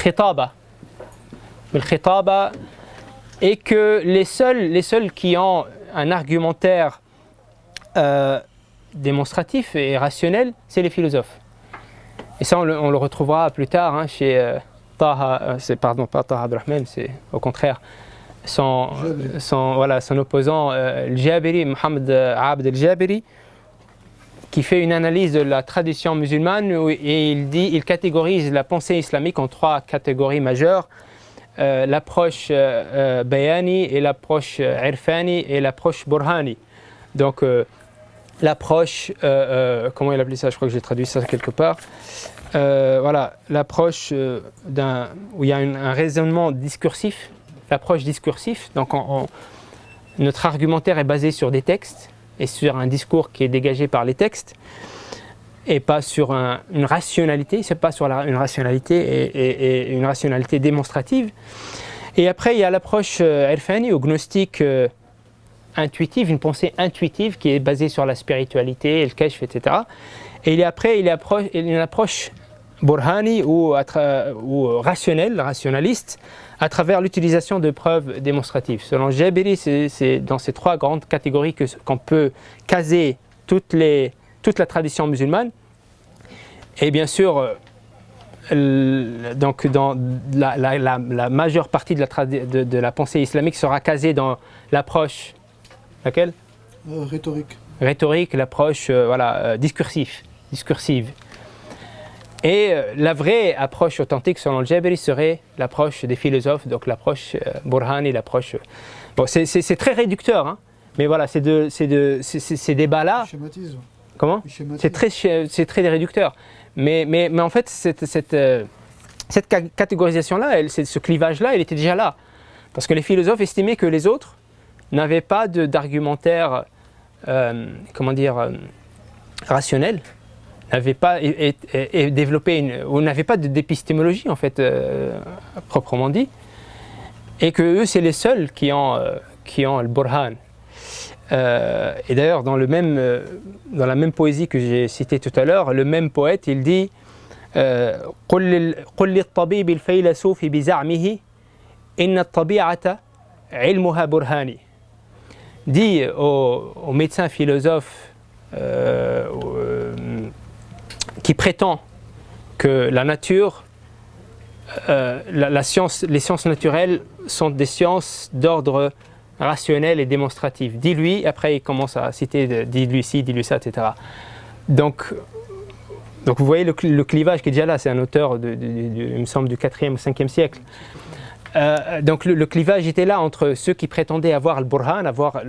Speaker 1: khitaba, et que les seuls qui ont un argumentaire démonstratif et rationnel, c'est les philosophes. Et ça, on le retrouvera plus tard, hein, chez Taha, pas Taha Abdurrahman, c'est au contraire son opposant, Al-Jabiri, Mohammed Abd Al-Jabiri, qui fait une analyse de la tradition musulmane et il catégorise la pensée islamique en 3 catégories majeures: l'approche bayani, et l'approche irfani, et l'approche burhani. Donc l'approche, comment il appelait ça? Je crois que j'ai traduit ça quelque part. L'approche où il y a un raisonnement discursif, l'approche discursive. Donc notre argumentaire est basé sur des textes et sur un discours qui est dégagé par les textes et pas sur une rationalité. C'est pas sur une rationalité et une rationalité démonstrative. Et après il y a l'approche irfani ou gnostique, intuitive, une pensée intuitive qui est basée sur la spiritualité, le kashf, etc. Et il y a une approche burhani ou rationnelle, rationaliste, à travers l'utilisation de preuves démonstratives. Selon Jabiri, c'est dans ces 3 grandes catégories qu'on peut caser toute la tradition musulmane. Et bien sûr, donc dans la majeure partie de la pensée islamique sera casée dans l'approche. Laquelle? Rhétorique, l'approche discursive. Et la vraie approche authentique selon le Jabiri serait l'approche des philosophes, donc l'approche burhani, l'approche. Bon, c'est très réducteur, hein, mais voilà, ces débats-là. Comment? C'est très réducteur. Mais en fait, cette catégorisation-là, ce clivage-là, il était déjà là. Parce que les philosophes estimaient que les autres n'avaient pas d'argumentaire, rationnel, n'avaient pas développé ou n'avaient pas d'épistémologie en fait, proprement dit, et que eux c'est les seuls qui ont le burhan. Et d'ailleurs dans la même poésie que j'ai citée tout à l'heure, le même poète il dit قل للطبيب الفيلسوف بزعمه إن الطبيعة ilmuha burhani, dit aux médecins philosophes qui prétend que la nature, les sciences naturelles sont des sciences d'ordre rationnel et démonstratif. Dis-lui, après il commence à citer dis-lui ci, dis-lui ça, etc. Donc vous voyez le clivage qui est déjà là, c'est un auteur, il me semble, du 4e ou 5e siècle. Donc le clivage était là entre ceux qui prétendaient avoir le burhan, avoir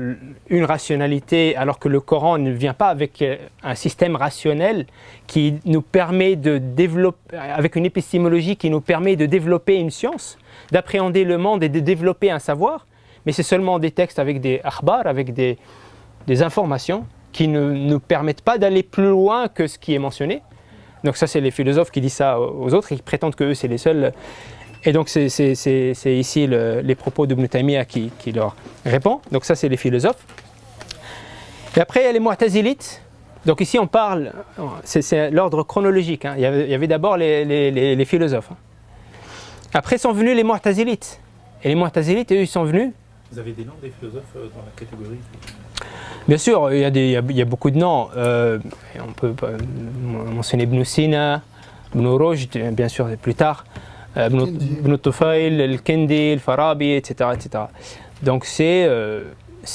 Speaker 1: une rationalité, alors que le Coran ne vient pas avec un système rationnel qui nous permet de développer, avec une épistémologie qui nous permet de développer une science, d'appréhender le monde et de développer un savoir, mais c'est seulement des textes avec des akhbar, avec des informations qui ne nous permettent pas d'aller plus loin que ce qui est mentionné. Donc ça, c'est les philosophes qui disent ça aux autres et qui prétendent qu'eux, c'est les seuls. Et donc c'est ici les propos d'Ibn Taymiyyah qui leur répond. Donc ça, c'est les philosophes. Et après, il y a les mu'tazilites. Donc ici, on parle, c'est l'ordre chronologique. Hein. Il y avait d'abord les philosophes. Hein. Après sont venus les mu'tazilites. Et les mu'tazilites, eux, ils sont venus.
Speaker 3: Vous avez des noms des philosophes dans la catégorie?
Speaker 1: Bien sûr, il y a beaucoup de noms. On peut mentionner Ibn Sina, Ibn Rushd, bien sûr, plus tard. Ibn Tufayl, Al-Kindi, Al-Farabi, etc., etc. Donc c'est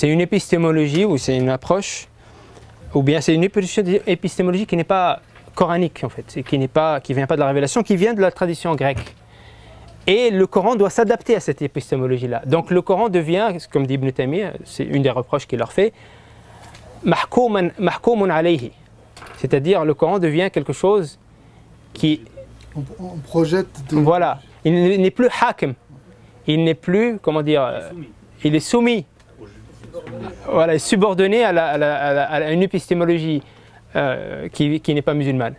Speaker 1: une épistémologie ou c'est une approche, ou bien c'est une épistémologie qui n'est pas coranique en fait, qui vient pas de la révélation, qui vient de la tradition grecque. Et le Coran doit s'adapter à cette épistémologie-là. Donc le Coran devient, comme dit Ibn Taymiyyah, c'est une des reproches qu'il leur fait, mahkoumun alayhi. C'est-à-dire le Coran devient quelque chose qui...
Speaker 2: On projette...
Speaker 1: Voilà, il n'est plus hakim, il n'est plus, comment dire, il est soumis. Voilà, subordonné à une épistémologie qui n'est pas musulmane.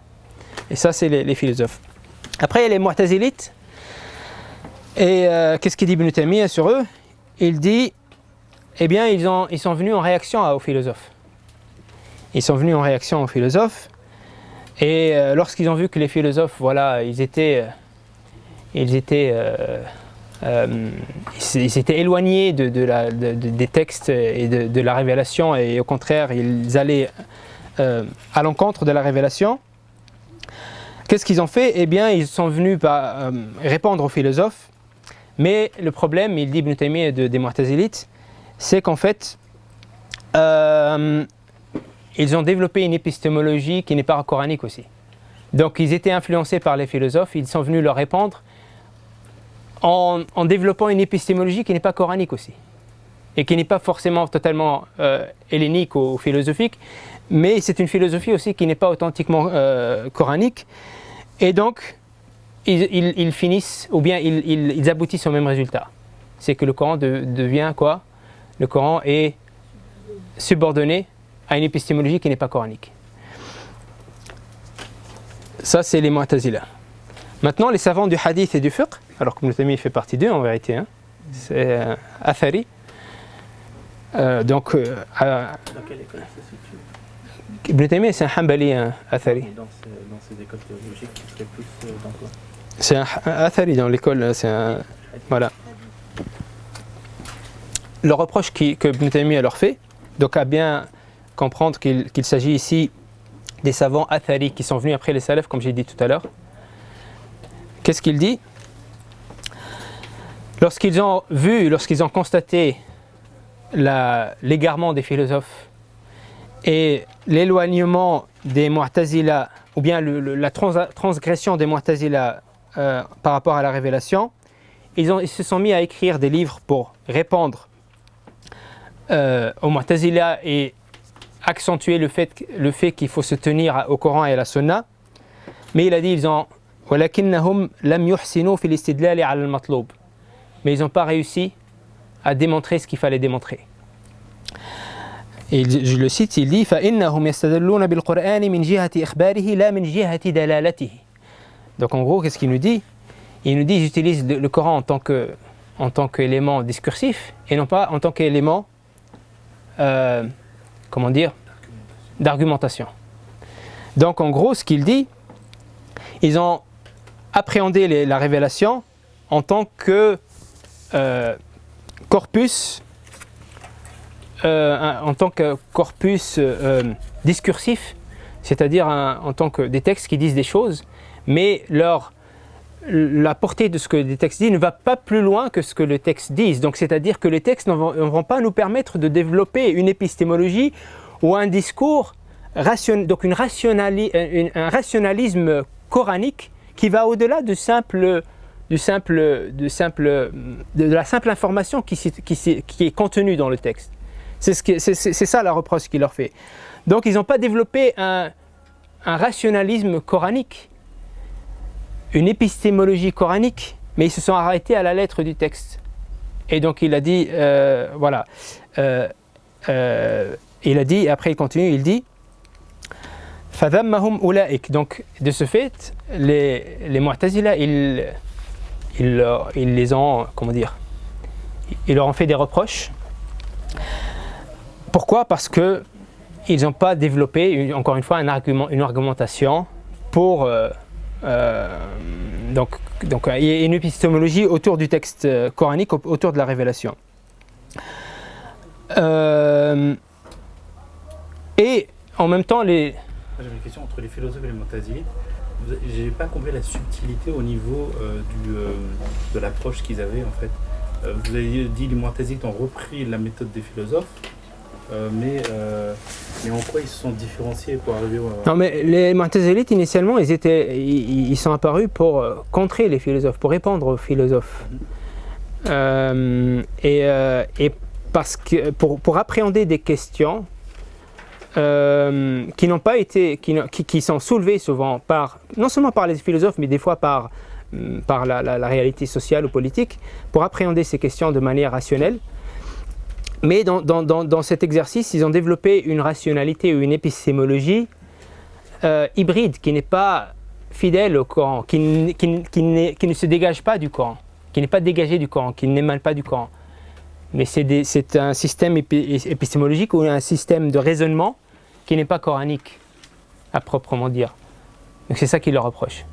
Speaker 1: Et ça, c'est les philosophes. Après, il y a les mu'tazilites. Et qu'est-ce qu'il dit Ibn Taymiyyah sur eux? Il dit, eh bien, ils sont venus en réaction aux philosophes. Ils sont venus en réaction aux philosophes. Et lorsqu'ils ont vu que les philosophes, voilà, ils s'étaient éloignés des textes et de la révélation, et au contraire, ils allaient à l'encontre de la révélation. Qu'est-ce qu'ils ont fait? Eh bien, ils sont venus répondre aux philosophes. Mais le problème, il dit Ibn Taymiyyah des Mu'tazilites, c'est qu'en fait, ils ont développé une épistémologie qui n'est pas coranique aussi. Donc ils étaient influencés par les philosophes, ils sont venus leur répondre en développant une épistémologie qui n'est pas coranique aussi. Et qui n'est pas forcément totalement hellénique ou philosophique, mais c'est une philosophie aussi qui n'est pas authentiquement coranique. Et donc, ils finissent, ou bien ils aboutissent au même résultat. C'est que le Coran devient quoi? Le Coran est subordonné à une épistémologie qui n'est pas coranique. Ça, c'est les Mu'tazila. Maintenant, les savants du hadith et du fiqh, alors que Ibn Taymiyyah fait partie d'eux en vérité, hein, c'est Athari. Dans
Speaker 3: quelle école ça se situe?
Speaker 1: Ibn Taymiyyah, c'est un Hanbali, Athari.
Speaker 3: Dans ces écoles théologiques, qui serait plus dans quoi?
Speaker 1: C'est un Athari dans l'école, c'est un... Voilà. Le reproche que Ibn Taymiyyah leur fait, donc à bien comprendre qu'il s'agit ici des savants Athari qui sont venus après les salafs, comme j'ai dit tout à l'heure. Qu'est-ce qu'il dit? Lorsqu'ils ont constaté l'égarement des philosophes et l'éloignement des Mu'tazila, ou bien la transgression des Mu'tazila par rapport à la révélation, ils se sont mis à écrire des livres pour répondre aux Mu'tazila et accentuer le fait qu'il faut se tenir au Coran et à la Sunna. Mais il a dit, وَلَكِنَّهُمْ لَمْ يُحْسِنُوا فِي الْإِسْتِدْلَالِ عَلَى الْمَطْلُوبِ. Mais ils n'ont pas réussi à démontrer ce qu'il fallait démontrer. Et je le cite, il dit فَإِنَّهُمْ يَسْتَدَلُّونَ بِالْقُرْآنِ مِنْ جِهَةِ إِخْبَارِهِ لَا مِنْ جِهَةِ دَلَالَتِهِ. Donc en gros, qu'est-ce qu'il nous dit? Il nous dit, j'utilise le Coran en tant qu'élément discursif et non pas en tant qu'élément d'argumentation. Donc en gros, ce qu'il dit, ils ont appréhendé la révélation en tant que corpus, en tant que corpus discursif, c'est-à-dire en tant que des textes qui disent des choses, mais la portée de ce que les textes disent ne va pas plus loin que ce que le texte dit. Donc, c'est-à-dire que les textes ne vont pas nous permettre de développer une épistémologie ou un discours, donc un rationalisme coranique qui va au-delà de la simple information qui est contenue dans le texte. C'est ça la reproche qu'il leur fait. Donc, ils n'ont pas développé un rationalisme coranique, une épistémologie coranique, mais ils se sont arrêtés à la lettre du texte. Et donc il a dit, voilà, il a dit, après il continue, il dit فَذَمَّهُمْ أُولَئِكَ. Donc de ce fait, les Mu'tazila, ils les ont, comment dire, ils leur ont fait des reproches. Pourquoi ? Parce que ils n'ont pas développé, encore une fois, une argumentation pour donc il y a une épistémologie autour du texte coranique, autour de la révélation. Et en même temps,
Speaker 3: J'avais une question entre les philosophes et les Mu'tazilites. J'ai pas compris la subtilité au niveau de l'approche qu'ils avaient en fait. Vous avez dit les Mu'tazilites ont repris la méthode des philosophes. Mais en quoi ils se sont différenciés pour arriver au...
Speaker 1: Non, mais les Mu'tazilites, initialement, ils sont apparus pour contrer les philosophes, pour répondre aux philosophes. Et parce que pour appréhender des questions qui n'ont pas été, qui sont soulevées souvent non seulement par les philosophes, mais des fois par la réalité sociale ou politique, pour appréhender ces questions de manière rationnelle. Mais dans cet exercice, ils ont développé une rationalité ou une épistémologie hybride, qui n'est pas fidèle au Coran, qui ne se dégage pas du Coran, qui n'est pas dégagé du Coran, qui n'émane pas du Coran. Mais c'est un système épistémologique ou un système de raisonnement qui n'est pas coranique, à proprement dire. Donc c'est ça qu'ils leur reprochent.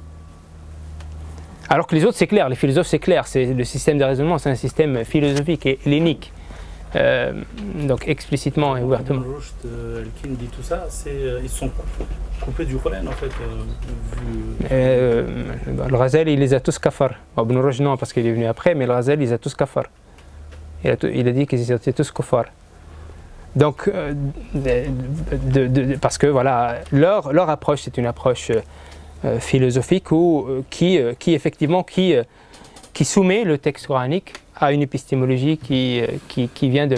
Speaker 1: Alors que les autres, c'est clair, les philosophes, c'est clair, le système de raisonnement, c'est un système philosophique et hellénique. Donc explicitement et ouvertement.
Speaker 3: Al-Kindi dit tout ça, ils sont coupés du Coran en fait.
Speaker 1: Le Ghazali, il les a tous kafar. Ibn Rushd non, parce qu'il est venu après, mais le Ghazali, il les a tous kafar. Il a dit qu'ils étaient tous kuffar. Donc, parce que voilà, leur approche, c'est une approche philosophique qui effectivement soumet le texte coranique à une épistémologie qui vient de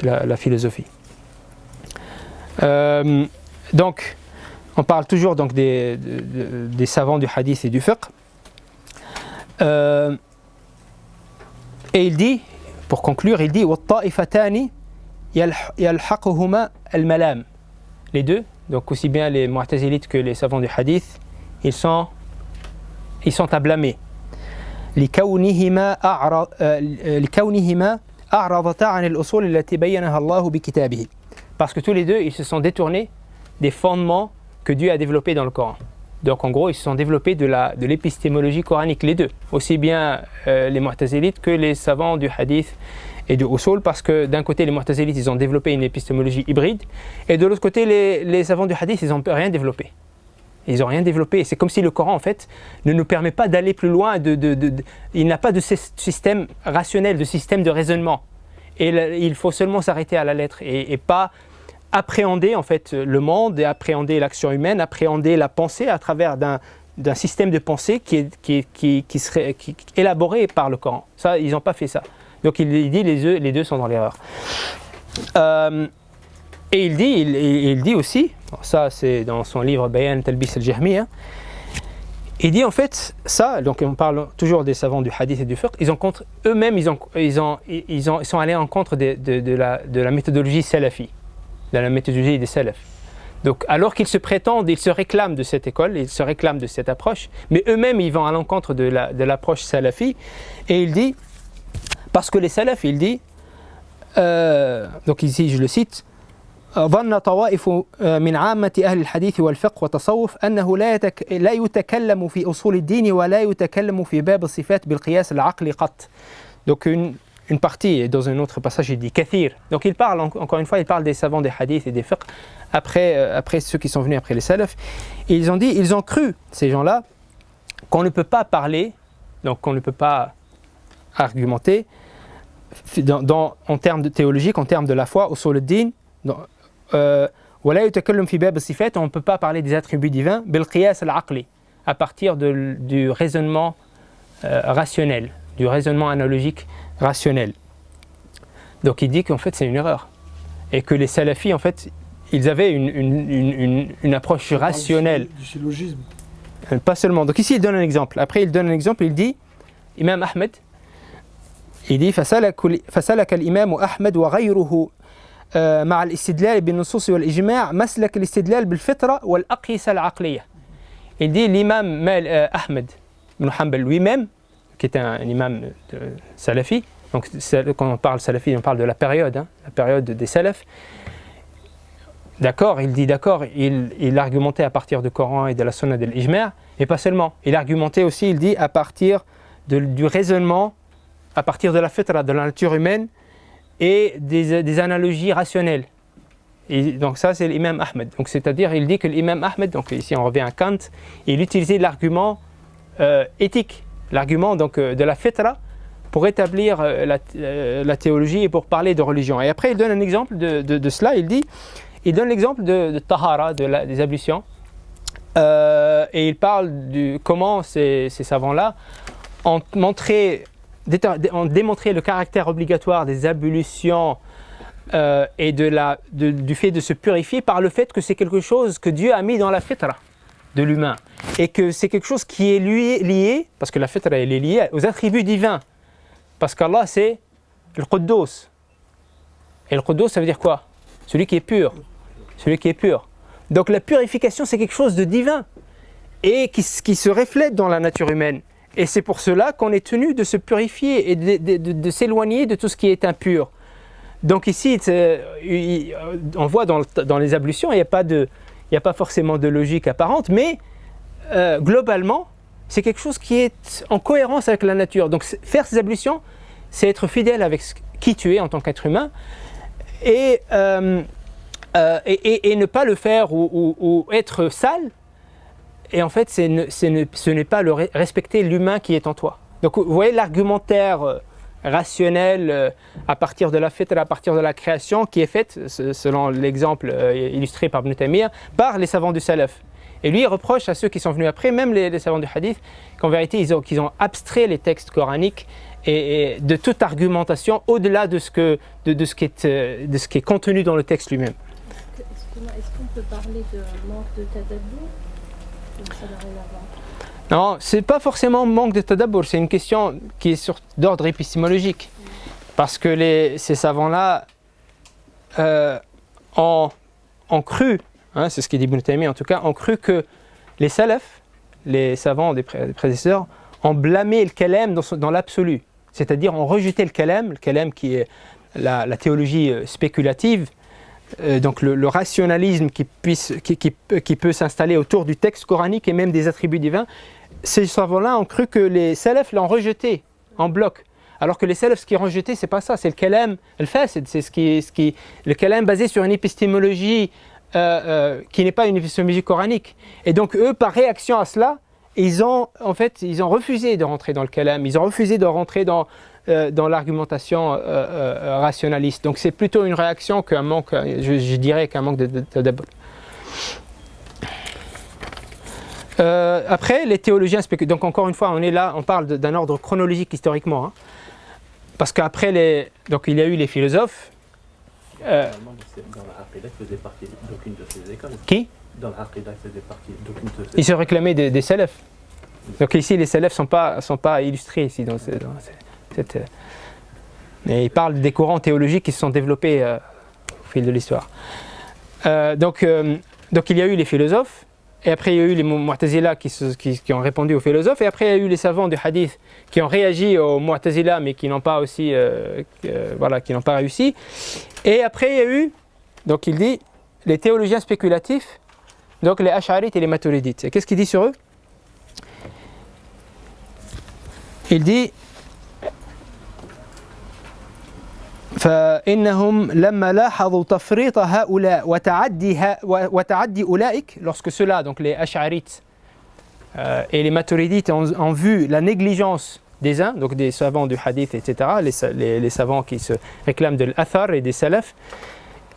Speaker 1: la philosophie. Donc, on parle toujours donc des savants du hadith et du fiqh. Et il dit, pour conclure, il dit وَالطَّائِفَتَانِ يَلْحَقُهُمَا الْمَلَامِ. Les deux, donc aussi bien les Mu'tazilites que les savants du hadith, ils sont à blâmer. لكونهما أعرضتا عن الأصول التي بينها الله بكتابه. Parce que tous les deux, ils se sont détournés des fondements que Dieu a développés dans le Coran. Donc en gros, ils se sont développés de l'épistémologie coranique, les deux. Aussi bien les Mu'tazilites que les savants du hadith et du usul, parce que d'un côté, les Mu'tazilites, ils ont développé une épistémologie hybride, et de l'autre côté, les savants du hadith, ils n'ont rien développé. Ils n'ont rien développé. C'est comme si le Coran, en fait, ne nous permet pas d'aller plus loin. Il n'a pas de système rationnel, de système de raisonnement. Et il faut seulement s'arrêter à la lettre et pas appréhender, en fait, le monde, et appréhender l'action humaine, appréhender la pensée à travers d'un système de pensée qui serait élaboré par le Coran. Ça, ils n'ont pas fait ça. Donc, il dit les deux sont dans l'erreur. Et il dit aussi, ça c'est dans son livre Bayan Talbis al-Jahmiya, il dit en fait ça, donc on parle toujours des savants du hadith et du fiqh, eux-mêmes ils sont allés en contre de la méthodologie salafi, de la méthodologie des salafs. Donc alors qu'ils se prétendent, ils se réclament de cette école, ils se réclament de cette approche, mais eux-mêmes ils vont à l'encontre de l'approche salafi, et il dit, parce que les salafs, il dit, donc ici je le cite, ظن طوائف من عامة أهل الحديث والفقه والتصوف أنه لا يتكلم في أصول الدين ولا يتكلم في باب الصفات بالقياس العقلي قط. Donc une partie, et dans un autre passage il dit kathir. Donc il parle, encore une fois, il parle des savants des hadiths et des fiqh, après ceux qui sont venus après les salafs. Et ils ont cru, ces gens-là, qu'on ne peut pas parler, donc qu'on ne peut pas argumenter en termes de théologique, en termes de la foi, usul al-din, ولا يتكلم في باب الصفات, on ne peut pas parler des attributs divins بالقياس العقلي, à partir du raisonnement rationnel, du raisonnement analogique rationnel. Donc il dit qu'en fait c'est une erreur et que les salafis en fait ils avaient une approche rationnelle.
Speaker 2: Du syllogisme.
Speaker 1: Pas seulement. Donc ici il donne un exemple. Après il donne un exemple, il dit Imam Ahmed, il dit فسلك الإمام أحمد وغيره مع الاستدلال بالنصوص والإجماع مسلك الاستدلال بالفطرة والأقيسة العقلية. Il dit l'imam Ahmed ibn Hanbal lui-même, qui est un imam salafi, donc quand on parle salafi, on parle de la période des salafs. D'accord, il dit d'accord, il argumentait à partir du Coran et de la Sunna de l'Ijma', et pas seulement. Il argumentait aussi, il dit, à partir du raisonnement, à partir de la fitra, de la nature humaine, et des analogies rationnelles. Et donc ça c'est l'imam Ahmed. Donc c'est-à-dire il dit que l'imam Ahmed, donc ici on revient à Kant, il utilisait l'argument éthique, l'argument donc de la fitra pour établir la théologie et pour parler de religion. Et après il donne un exemple de cela, il donne l'exemple de tahara, des ablutions, et il parle de comment ces savants-là ont démontré le caractère obligatoire des ablutions et du fait de se purifier par le fait que c'est quelque chose que Dieu a mis dans la fitra de l'humain et que c'est quelque chose qui est lié, parce que la fitra elle est liée aux attributs divins, parce qu'Allah c'est le Quddus, et le Quddus ça veut dire quoi? Celui qui est pur, celui qui est pur. Donc la purification c'est quelque chose de divin et qui se reflète dans la nature humaine. Et c'est pour cela qu'on est tenu de se purifier et de s'éloigner de tout ce qui est impur. Donc ici, on voit dans les ablutions, il n'y a pas forcément de logique apparente, mais globalement, c'est quelque chose qui est en cohérence avec la nature. Donc faire ces ablutions, c'est être fidèle avec qui tu es en tant qu'être humain et ne pas le faire ou être sale. Et en fait, ce n'est pas respecter l'humain qui est en toi. Donc vous voyez l'argumentaire rationnel à partir de la fitra, à partir de la création qui est faite, selon l'exemple illustré par Ibn Taymiyyah, par les savants du salaf. Et lui, il reproche à ceux qui sont venus après, même les savants du hadith, qu'en vérité, ils ont abstrait les textes coraniques et de toute argumentation au-delà de ce qui est contenu dans le texte lui-même.
Speaker 4: Est-ce qu'on peut parler de manque de tadabbur? Ça n'a rien à voir.
Speaker 1: Non, c'est pas forcément manque de tadabbur, c'est une question qui est d'ordre épistémologique. Parce que ces savants-là ont cru, c'est ce qu'il dit Ibn Taymiyyah en tout cas, ont cru que les salafs, les savants des prédécesseurs, ont blâmé le kalam dans l'absolu. C'est-à-dire ont rejeté le kalam qui est la théologie spéculative, donc le rationalisme qui peut s'installer autour du texte coranique et même des attributs divins. Ces savants-là ont cru que les salafs l'ont rejeté en bloc, alors que les salafs, ce qu'ils ont rejeté, c'est pas ça, c'est le kalam al-fasid, c'est le kalam basé sur une épistémologie qui n'est pas une épistémologie coranique. Et donc eux, par réaction à cela, ils ont refusé de rentrer dans le kalam, ils ont refusé de rentrer dans l'argumentation rationaliste. Donc c'est plutôt une réaction qu'un manque, je dirais qu'un manque de tadabbur. Après, les théologiens spéculatifs, donc encore une fois, on est là, on parle d'un ordre chronologique historiquement, parce qu'après donc il y a eu les philosophes.
Speaker 3: Dans la Aqida, faisait partie d'aucune de ces écoles.
Speaker 1: Qui?
Speaker 3: Dans la Aqida, faisait partie d'aucune de ces.
Speaker 1: Ils se réclamaient des salafs. Donc ici, les salafs sont pas illustrés ici dans cette. Mais ils parlent des courants théologiques qui se sont développés au fil de l'histoire. Donc il y a eu les philosophes. Et après, il y a eu les Mu'tazila qui ont répondu aux philosophes. Et après, il y a eu les savants du hadith qui ont réagi aux Mu'tazila, mais qui n'ont pas réussi. Et après, il y a eu Donc il dit les théologiens spéculatifs, donc les Ash'arites et les Maturidites. Et qu'est-ce qu'il dit sur eux? Il dit فإنهم لما لاحظوا تفريط هؤلاء وتعدي أولئك, lorsque ceux-là, donc les Ash'arites et les Maturidites ont vu la négligence des uns, donc des savants du hadith, etc., les savants qui se réclament de l'athar et des salafs,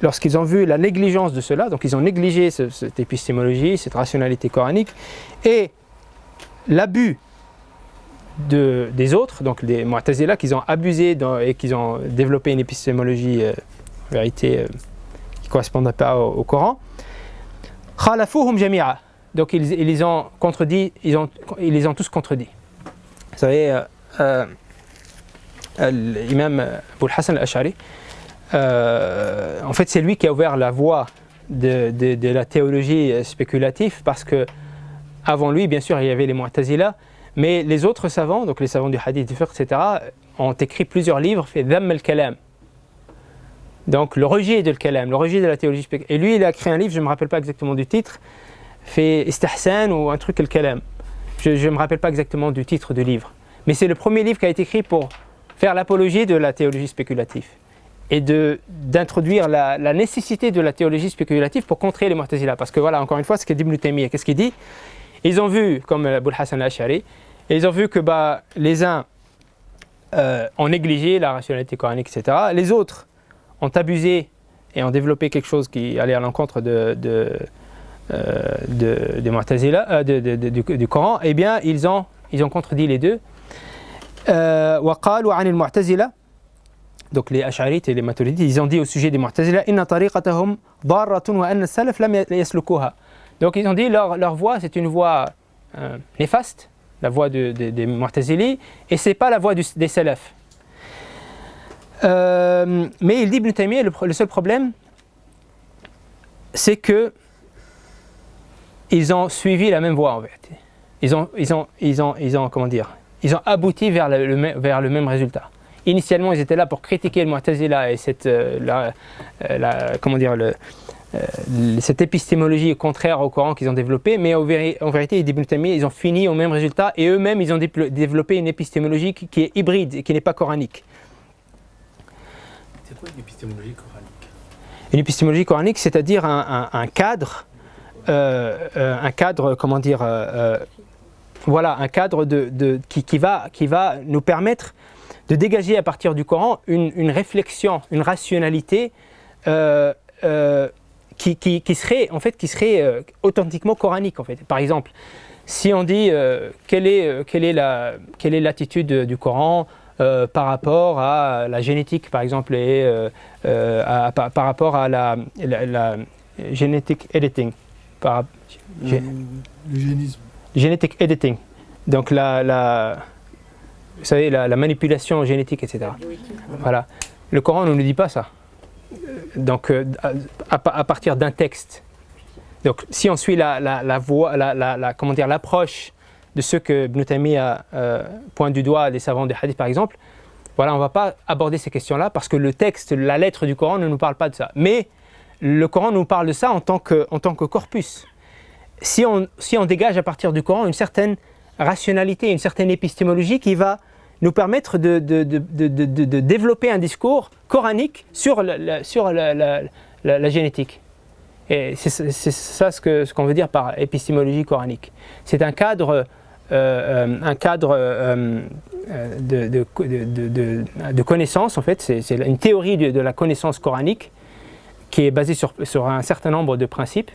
Speaker 1: lorsqu'ils ont vu la négligence de cela, donc ils ont négligé cette épistémologie, cette rationalité coranique, et l'abus des autres, donc des Mu'tazila, qu'ils ont abusé et qu'ils ont développé une épistémologie en vérité qui ne correspondait pas au Coran. Khalafuhum jami'a. Donc ils les ont contredit, ils les ont tous contredits. Vous savez, l'imam Abu al-Hasan al-Ash'ari, en fait c'est lui qui a ouvert la voie de la théologie spéculative, parce que avant lui, bien sûr, il y avait les Mu'tazila, mais les autres savants, donc les savants du hadith, du fiqh, etc., ont écrit plusieurs livres, fait Dhamm al-Kalam. Donc le rejet de al-Kalam, le rejet de la théologie spéculative. Et lui, il a écrit un livre, je ne me rappelle pas exactement du titre, fait Istihsan ou un truc al-Kalam. Je ne me rappelle pas exactement du titre du livre. Mais c'est le premier livre qui a été écrit pour faire l'apologie de la théologie spéculative et d'introduire la nécessité de la théologie spéculative pour contrer les Mu'tazila. Parce que voilà, encore une fois, ce qu'est Ibn Taymiyyah, qu'est-ce qu'il dit? Ils ont vu, comme Abu al-Hasan al-Ash'ari, ils ont vu que les uns ont négligé la rationalité coranique, etc. Les autres ont abusé et ont développé quelque chose qui allait à l'encontre des Mu'tazila, du Coran. Eh bien, ils ont contredit les deux. وقالوا عن المعتزلة, donc les Ash'arites et les Maturidites, ils ont dit au sujet des Mu'tazila إن طريقتهم ضارة وأن السلف لم يسلكوها. Donc ils ont dit leur voie c'est une voie néfaste, la voie des Mu'tazili, et c'est pas la voie des salafs. Mais il dit Ibn Taymiyyah, le seul problème c'est que ils ont suivi la même voie en vérité. Ils ont comment dire, ils ont abouti vers le même résultat. Initialement, ils étaient là pour critiquer le Mu'tazila et cette épistémologie contraire au Coran qu'ils ont développée, mais en vérité, Ibn Taymiyyah, ils ont fini au même résultat, et eux-mêmes, ils ont développé une épistémologie qui est hybride et qui n'est pas coranique.
Speaker 3: C'est quoi une épistémologie coranique?
Speaker 1: Une épistémologie coranique, c'est-à-dire un cadre, comment dire, voilà, un cadre qui va nous permettre de dégager à partir du Coran une réflexion, une rationalité qui serait authentiquement coranique en fait. Par exemple, si on dit quelle est l'attitude du Coran par rapport à la génétique par exemple, et par rapport à la genetic editing,
Speaker 2: le génisme.
Speaker 1: Genetic editing, donc vous savez, la manipulation génétique, etc. Voilà. Le Coran ne nous dit pas ça. Donc, à partir d'un texte. Donc, si on suit la voie, comment dire, l'approche de ce que Ibn Taymiyyah pointe du doigt des savants de hadith, par exemple, voilà, on ne va pas aborder ces questions-là parce que le texte, la lettre du Coran ne nous parle pas de ça. Mais le Coran nous parle de ça en tant que corpus. Si on dégage à partir du Coran une certaine rationalité, une certaine épistémologie qui va nous permettre de développer un discours coranique sur la génétique. Et c'est ça ce qu'on veut dire par épistémologie coranique. C'est un cadre, de connaissance, en fait. C'est une théorie de la connaissance coranique qui est basée sur un certain nombre de principes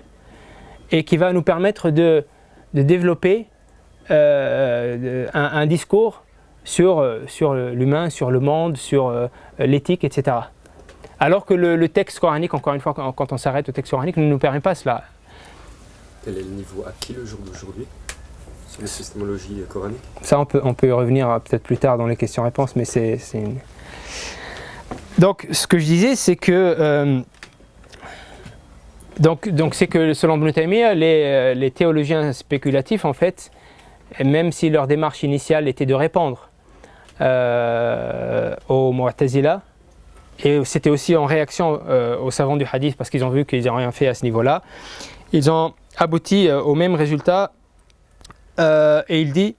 Speaker 1: et qui va nous permettre de développer un discours sur l'humain, sur le monde, sur l'éthique, etc. Alors que le texte coranique, encore une fois, quand on s'arrête au texte coranique, ne nous permet pas cela.
Speaker 5: Quel est le niveau acquis le jour d'aujourd'hui sur l'épistémologie coranique? Ça,
Speaker 1: on peut y revenir peut-être plus tard dans les questions-réponses, mais c'est une... Donc, ce que je disais, c'est que... Donc c'est que selon Ibn Taymiyyah, les théologiens spéculatifs, en fait, même si leur démarche initiale était de répondre aux Mu'tazila et c'était aussi en réaction aux savants du hadith, parce qu'ils ont vu qu'ils n'ont rien fait à ce niveau-là, ils ont abouti au même résultat, et il dit,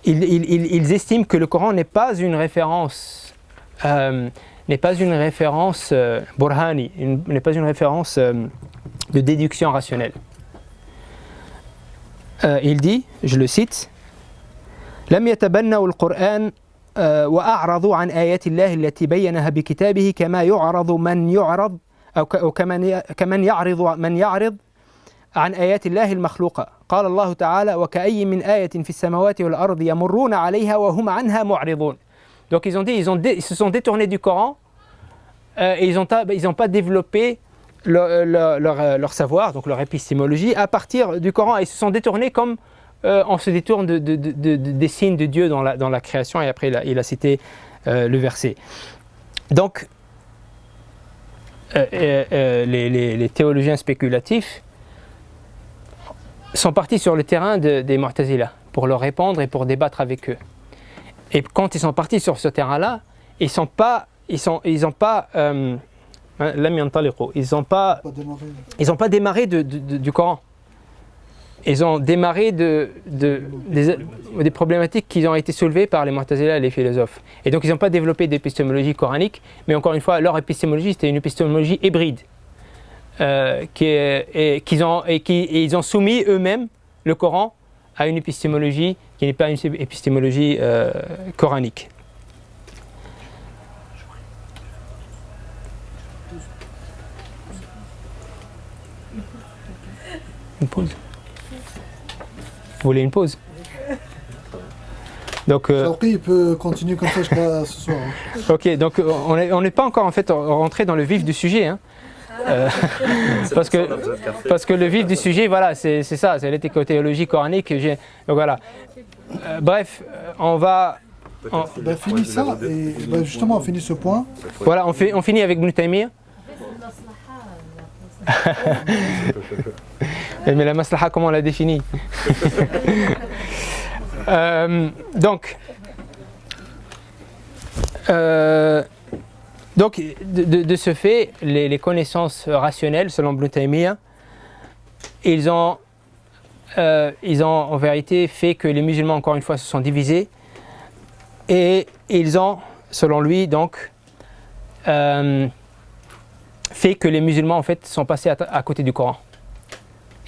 Speaker 1: ils estiment que le Coran n'est pas une référence, burhani, n'est pas une référence de déduction rationnelle. Il dit, je le cite, لم يتبنوا القرآن وأعرضوا عن آيات الله التي بينها بكتابه كما يعرض من يعرض أو كمن يعرض عن آيات الله المخلوقة. قال الله تعالى وكأي من آية في السماوات والأرض يمرون عليها وهم عنها معرضون. Donc ils ont dit, ils se sont détournés du Coran et ils n'ont pas développé leur savoir, donc leur épistémologie, à partir du Coran, et ils se sont détournés comme on se détourne des signes de Dieu dans la création, et après il a cité le verset. Donc les théologiens spéculatifs sont partis sur le terrain des Mu'tazila pour leur répondre et pour débattre avec eux. Et quand ils sont partis sur ce terrain-là, ils n'ont pas démarré du Coran. Ils ont démarré des problématiques qui ont été soulevées par les Mu'tazila et les philosophes. Et donc ils n'ont pas développé d'épistémologie coranique, mais encore une fois, leur épistémologie, c'était une épistémologie hybride. Ils ont soumis eux-mêmes le Coran à une épistémologie qui n'est pas une épistémologie coranique. Une pause. Vous voulez une pause? Donc,
Speaker 2: il peut continuer comme ça jusqu'à ce soir. Hein.
Speaker 1: Ok, donc on n'est pas encore en fait rentré dans le vif du sujet, hein. Parce que le vif du sujet, voilà, c'est ça, c'est l'éthico-théologie coranique. Donc voilà. Bref, on va.
Speaker 2: Finis ça et justement on finit ce point.
Speaker 1: Voilà, on finit avec Ibn Taymiyyah. Mais la maslaha, comment on la définit? Donc, de ce fait, les connaissances rationnelles, selon Ibn Taymiyyah, ils ont en vérité fait que les musulmans, encore une fois, se sont divisés, et ils ont, selon lui, donc, fait que les musulmans, en fait, sont passés à côté du Coran,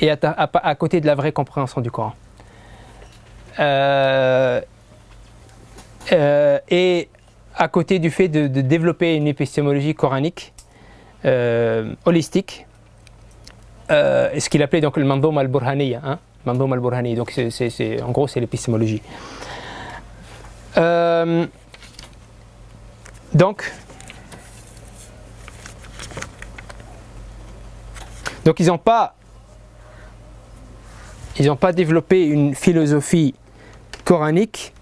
Speaker 1: et à côté de la vraie compréhension du Coran. Et à côté du fait de développer une épistémologie coranique holistique, ce qu'il appelait donc le Mandoum al-Burhaniya, hein, Mandoum al-Burhani, donc en gros c'est l'épistémologie. Donc ils n'ont pas développé une philosophie coranique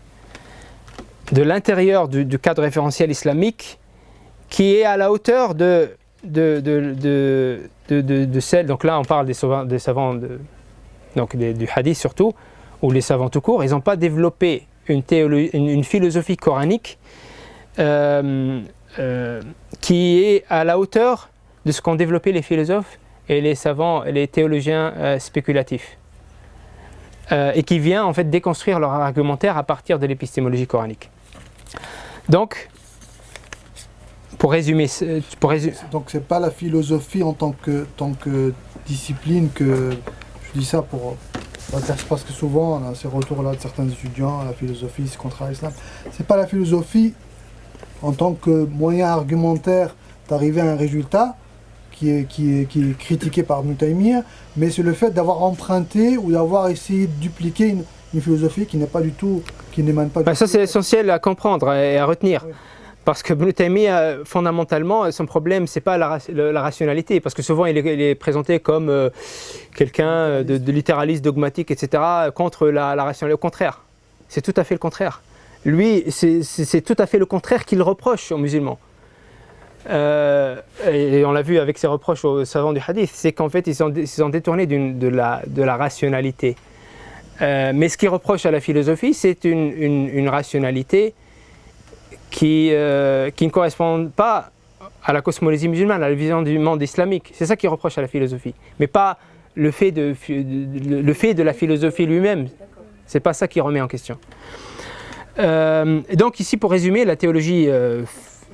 Speaker 1: de l'intérieur du cadre référentiel islamique qui est à la hauteur de celle, donc là on parle des savants donc du hadith surtout, ou les savants tout court, ils n'ont pas développé une philosophie coranique qui est à la hauteur de ce qu'ont développé les philosophes et les savants, les théologiens spéculatifs. Et qui vient en fait déconstruire leur argumentaire à partir de l'épistémologie coranique. Donc, pour résumer,
Speaker 2: donc c'est pas la philosophie en tant que discipline que je dis ça parce que souvent on a ces retours là de certains étudiants, la philosophie c'est contre l'islam. C'est pas la philosophie en tant que moyen argumentaire d'arriver à un résultat qui est critiqué par Ibn Taymiyyah, mais c'est le fait d'avoir emprunté ou d'avoir essayé de dupliquer une philosophie qui n'émane pas du tout.
Speaker 1: Ça c'est essentiel à comprendre et à retenir. Oui. Parce que Ibn Taymiyyah, fondamentalement, son problème, c'est pas la rationalité, parce que souvent il est présenté comme quelqu'un de littéraliste, dogmatique, etc., contre la rationalité. Au contraire, c'est tout à fait le contraire. Lui, c'est tout à fait le contraire qu'il reproche aux musulmans. Et on l'a vu avec ses reproches aux savants du hadith, c'est qu'en fait ils sont détournés de la rationalité. Mais ce qu'il reproche à la philosophie, c'est une rationalité qui ne correspondent pas à la cosmologie musulmane, à la vision du monde islamique. C'est ça qu'il reproche à la philosophie, mais pas le fait de la philosophie lui-même. C'est pas ça qui remet en question. Donc ici, pour résumer, la théologie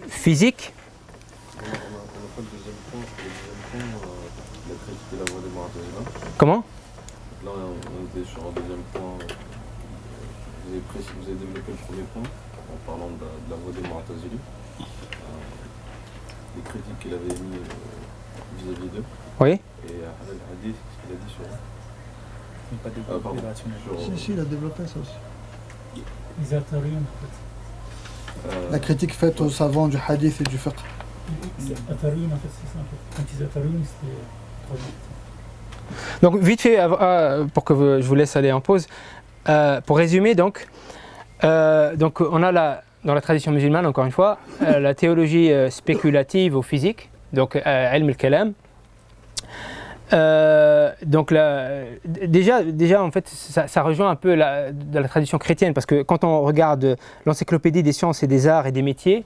Speaker 1: physique.
Speaker 6: On n'a pas le deuxième point. Le deuxième point, la critique de la voie des Mu'tazila.
Speaker 1: Comment?
Speaker 6: Là, on était sur un deuxième point. Vous avez développé le premier point en parlant de la voie des Mu'tazili. Les critiques qu'il avait mis vis-à-vis d'eux.
Speaker 1: Oui.
Speaker 6: Et Halal Hadith, ce qu'il a dit sur eux.
Speaker 3: Il n'a pas développé
Speaker 6: pardon.
Speaker 3: le rationnel.
Speaker 2: Si, il a développé ça aussi.
Speaker 7: Les Atariens, en fait.
Speaker 2: La critique faite aux savants du hadith et du fiqh.
Speaker 7: Atariens, en fait, c'est ça. En fait. Quand ils Atariens, c'était trop bien.
Speaker 1: Donc vite fait, pour que je vous laisse aller en pause, pour résumer donc on a dans la tradition musulmane, encore une fois, la théologie spéculative ou physique, donc ilm al-kalam. Donc déjà en fait ça rejoint un peu de la tradition chrétienne, parce que quand on regarde l'encyclopédie des sciences et des arts et des métiers,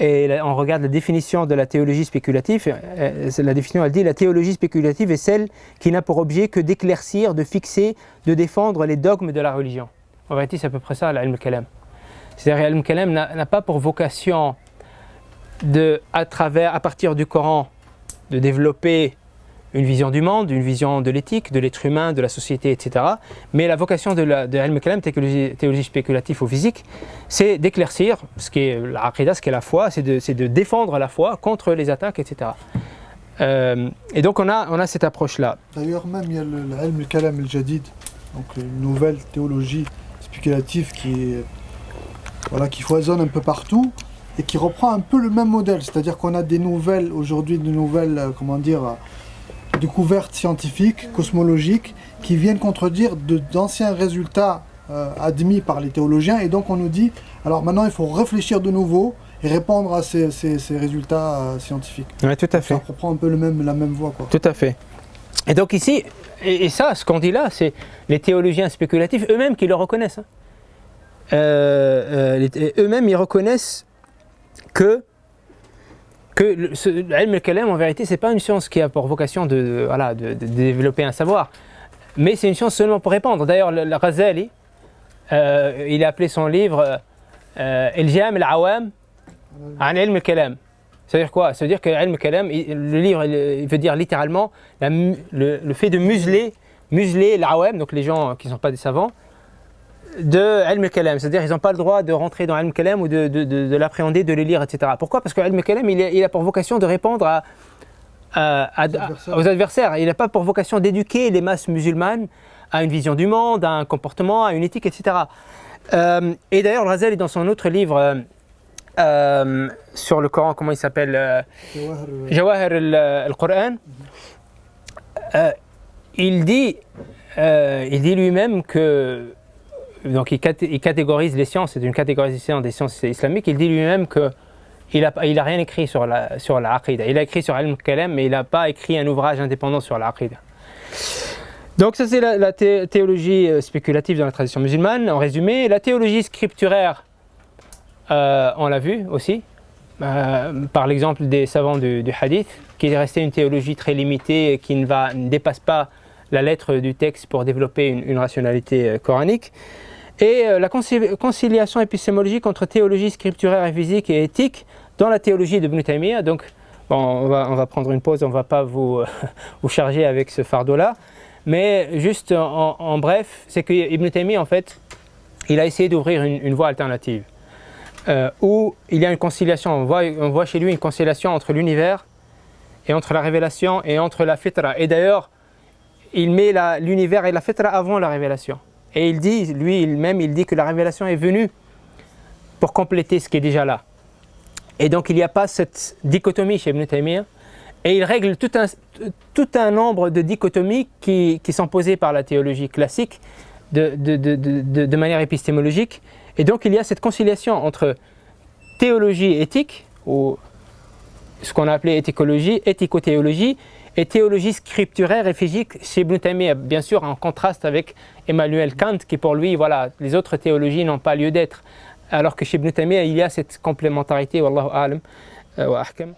Speaker 1: et on regarde la définition de la théologie spéculative, la définition elle dit: la théologie spéculative est celle qui n'a pour objet que d'éclaircir, de fixer, de défendre les dogmes de la religion. En vérité, c'est à peu près ça l'ilm al-kalam. C'est-à-dire l'ilm al-kalam n'a pas pour vocation à partir du Coran, de développer une vision du monde, une vision de l'éthique, de l'être humain, de la société, etc. Mais la vocation de ilm al-kalam, théologie spéculative ou physique, c'est d'éclaircir ce qui est l'aqida, ce qui est la foi, c'est de défendre la foi contre les attaques, etc. Et donc on a cette approche-là.
Speaker 2: D'ailleurs, même il y a l'ilm al-kalam al-jadid, donc une nouvelle théologie spéculative qui foisonne un peu partout et qui reprend un peu le même modèle. C'est-à-dire qu'on a aujourd'hui de nouvelles découvertes scientifiques, cosmologiques, qui viennent contredire d'anciens résultats admis par les théologiens. Et donc on nous dit, alors maintenant il faut réfléchir de nouveau et répondre à ces résultats scientifiques.
Speaker 1: Oui, tout à fait.
Speaker 2: Ça reprend un peu la même voie, quoi.
Speaker 1: Tout à fait. Et donc ici, et ça, ce qu'on dit là, c'est les théologiens spéculatifs eux-mêmes qui le reconnaissent. Hein. Eux-mêmes, ils reconnaissent que l'ilm al-kalam, en vérité, c'est pas une science qui a pour vocation de développer un savoir, mais c'est une science seulement pour répandre. D'ailleurs, le Ghazali, il a appelé son livre Al-Jam al-Awam an ilm al-kalam. C'est-à-dire quoi? Ça veut dire que l'ilm al-kalam, le livre, il veut dire littéralement le fait de museler l'awam, donc les gens qui ne sont pas des savants, de ilm al-kalam, c'est-à-dire qu'ils n'ont pas le droit de rentrer dans ilm al-kalam ou de l'appréhender, de le lire, etc. Pourquoi? Parce que ilm al-kalam, il a pour vocation de répondre aux adversaires. Il n'a pas pour vocation d'éduquer les masses musulmanes à une vision du monde, à un comportement, à une éthique, etc. Et d'ailleurs, le Ghazali, dans son autre livre sur le Coran, comment il s'appelle, Jawahir al-Qur'an, il dit lui-même que donc il catégorise les sciences, c'est une catégorisation des sciences islamiques. Il dit lui-même qu'il n'a rien écrit sur la aqida. Il a écrit sur ilm al-kalam, mais il n'a pas écrit un ouvrage indépendant sur la aqida. Donc ça c'est la théologie spéculative dans la tradition musulmane. En résumé, la théologie scripturaire, on l'a vu aussi, par l'exemple des savants du hadith, qui est resté une théologie très limitée et qui ne dépasse pas la lettre du texte pour développer une rationalité coranique. Et la conciliation épistémologique entre théologie scripturaire et physique et éthique dans la théologie d'Ibn Taymiyyah. Donc, bon, on va prendre une pause, on ne va pas vous charger avec ce fardeau-là. Mais juste en bref, c'est que Ibn Taymiyyah, en fait, il a essayé d'ouvrir une voie alternative. Où il y a une conciliation, on voit chez lui une conciliation entre l'univers et entre la révélation et entre la fitra. Et d'ailleurs, il met l'univers et la fitra avant la révélation. Et il dit, il dit que la révélation est venue pour compléter ce qui est déjà là. Et donc il n'y a pas cette dichotomie chez Ibn Taymiyyah. Et il règle tout un nombre de dichotomies qui sont posées par la théologie classique de manière épistémologique. Et donc il y a cette conciliation entre théologie éthique, ou ce qu'on a appelé éthicologie, éthico-théologie, et théologie scripturaire et physique chez Ibn Taymiyyah, bien sûr en contraste avec Emmanuel Kant, qui pour lui, voilà, les autres théologies n'ont pas lieu d'être. alors que chez Ibn Taymiyyah, il y a cette complémentarité, wallahu a'lam wa ahkam.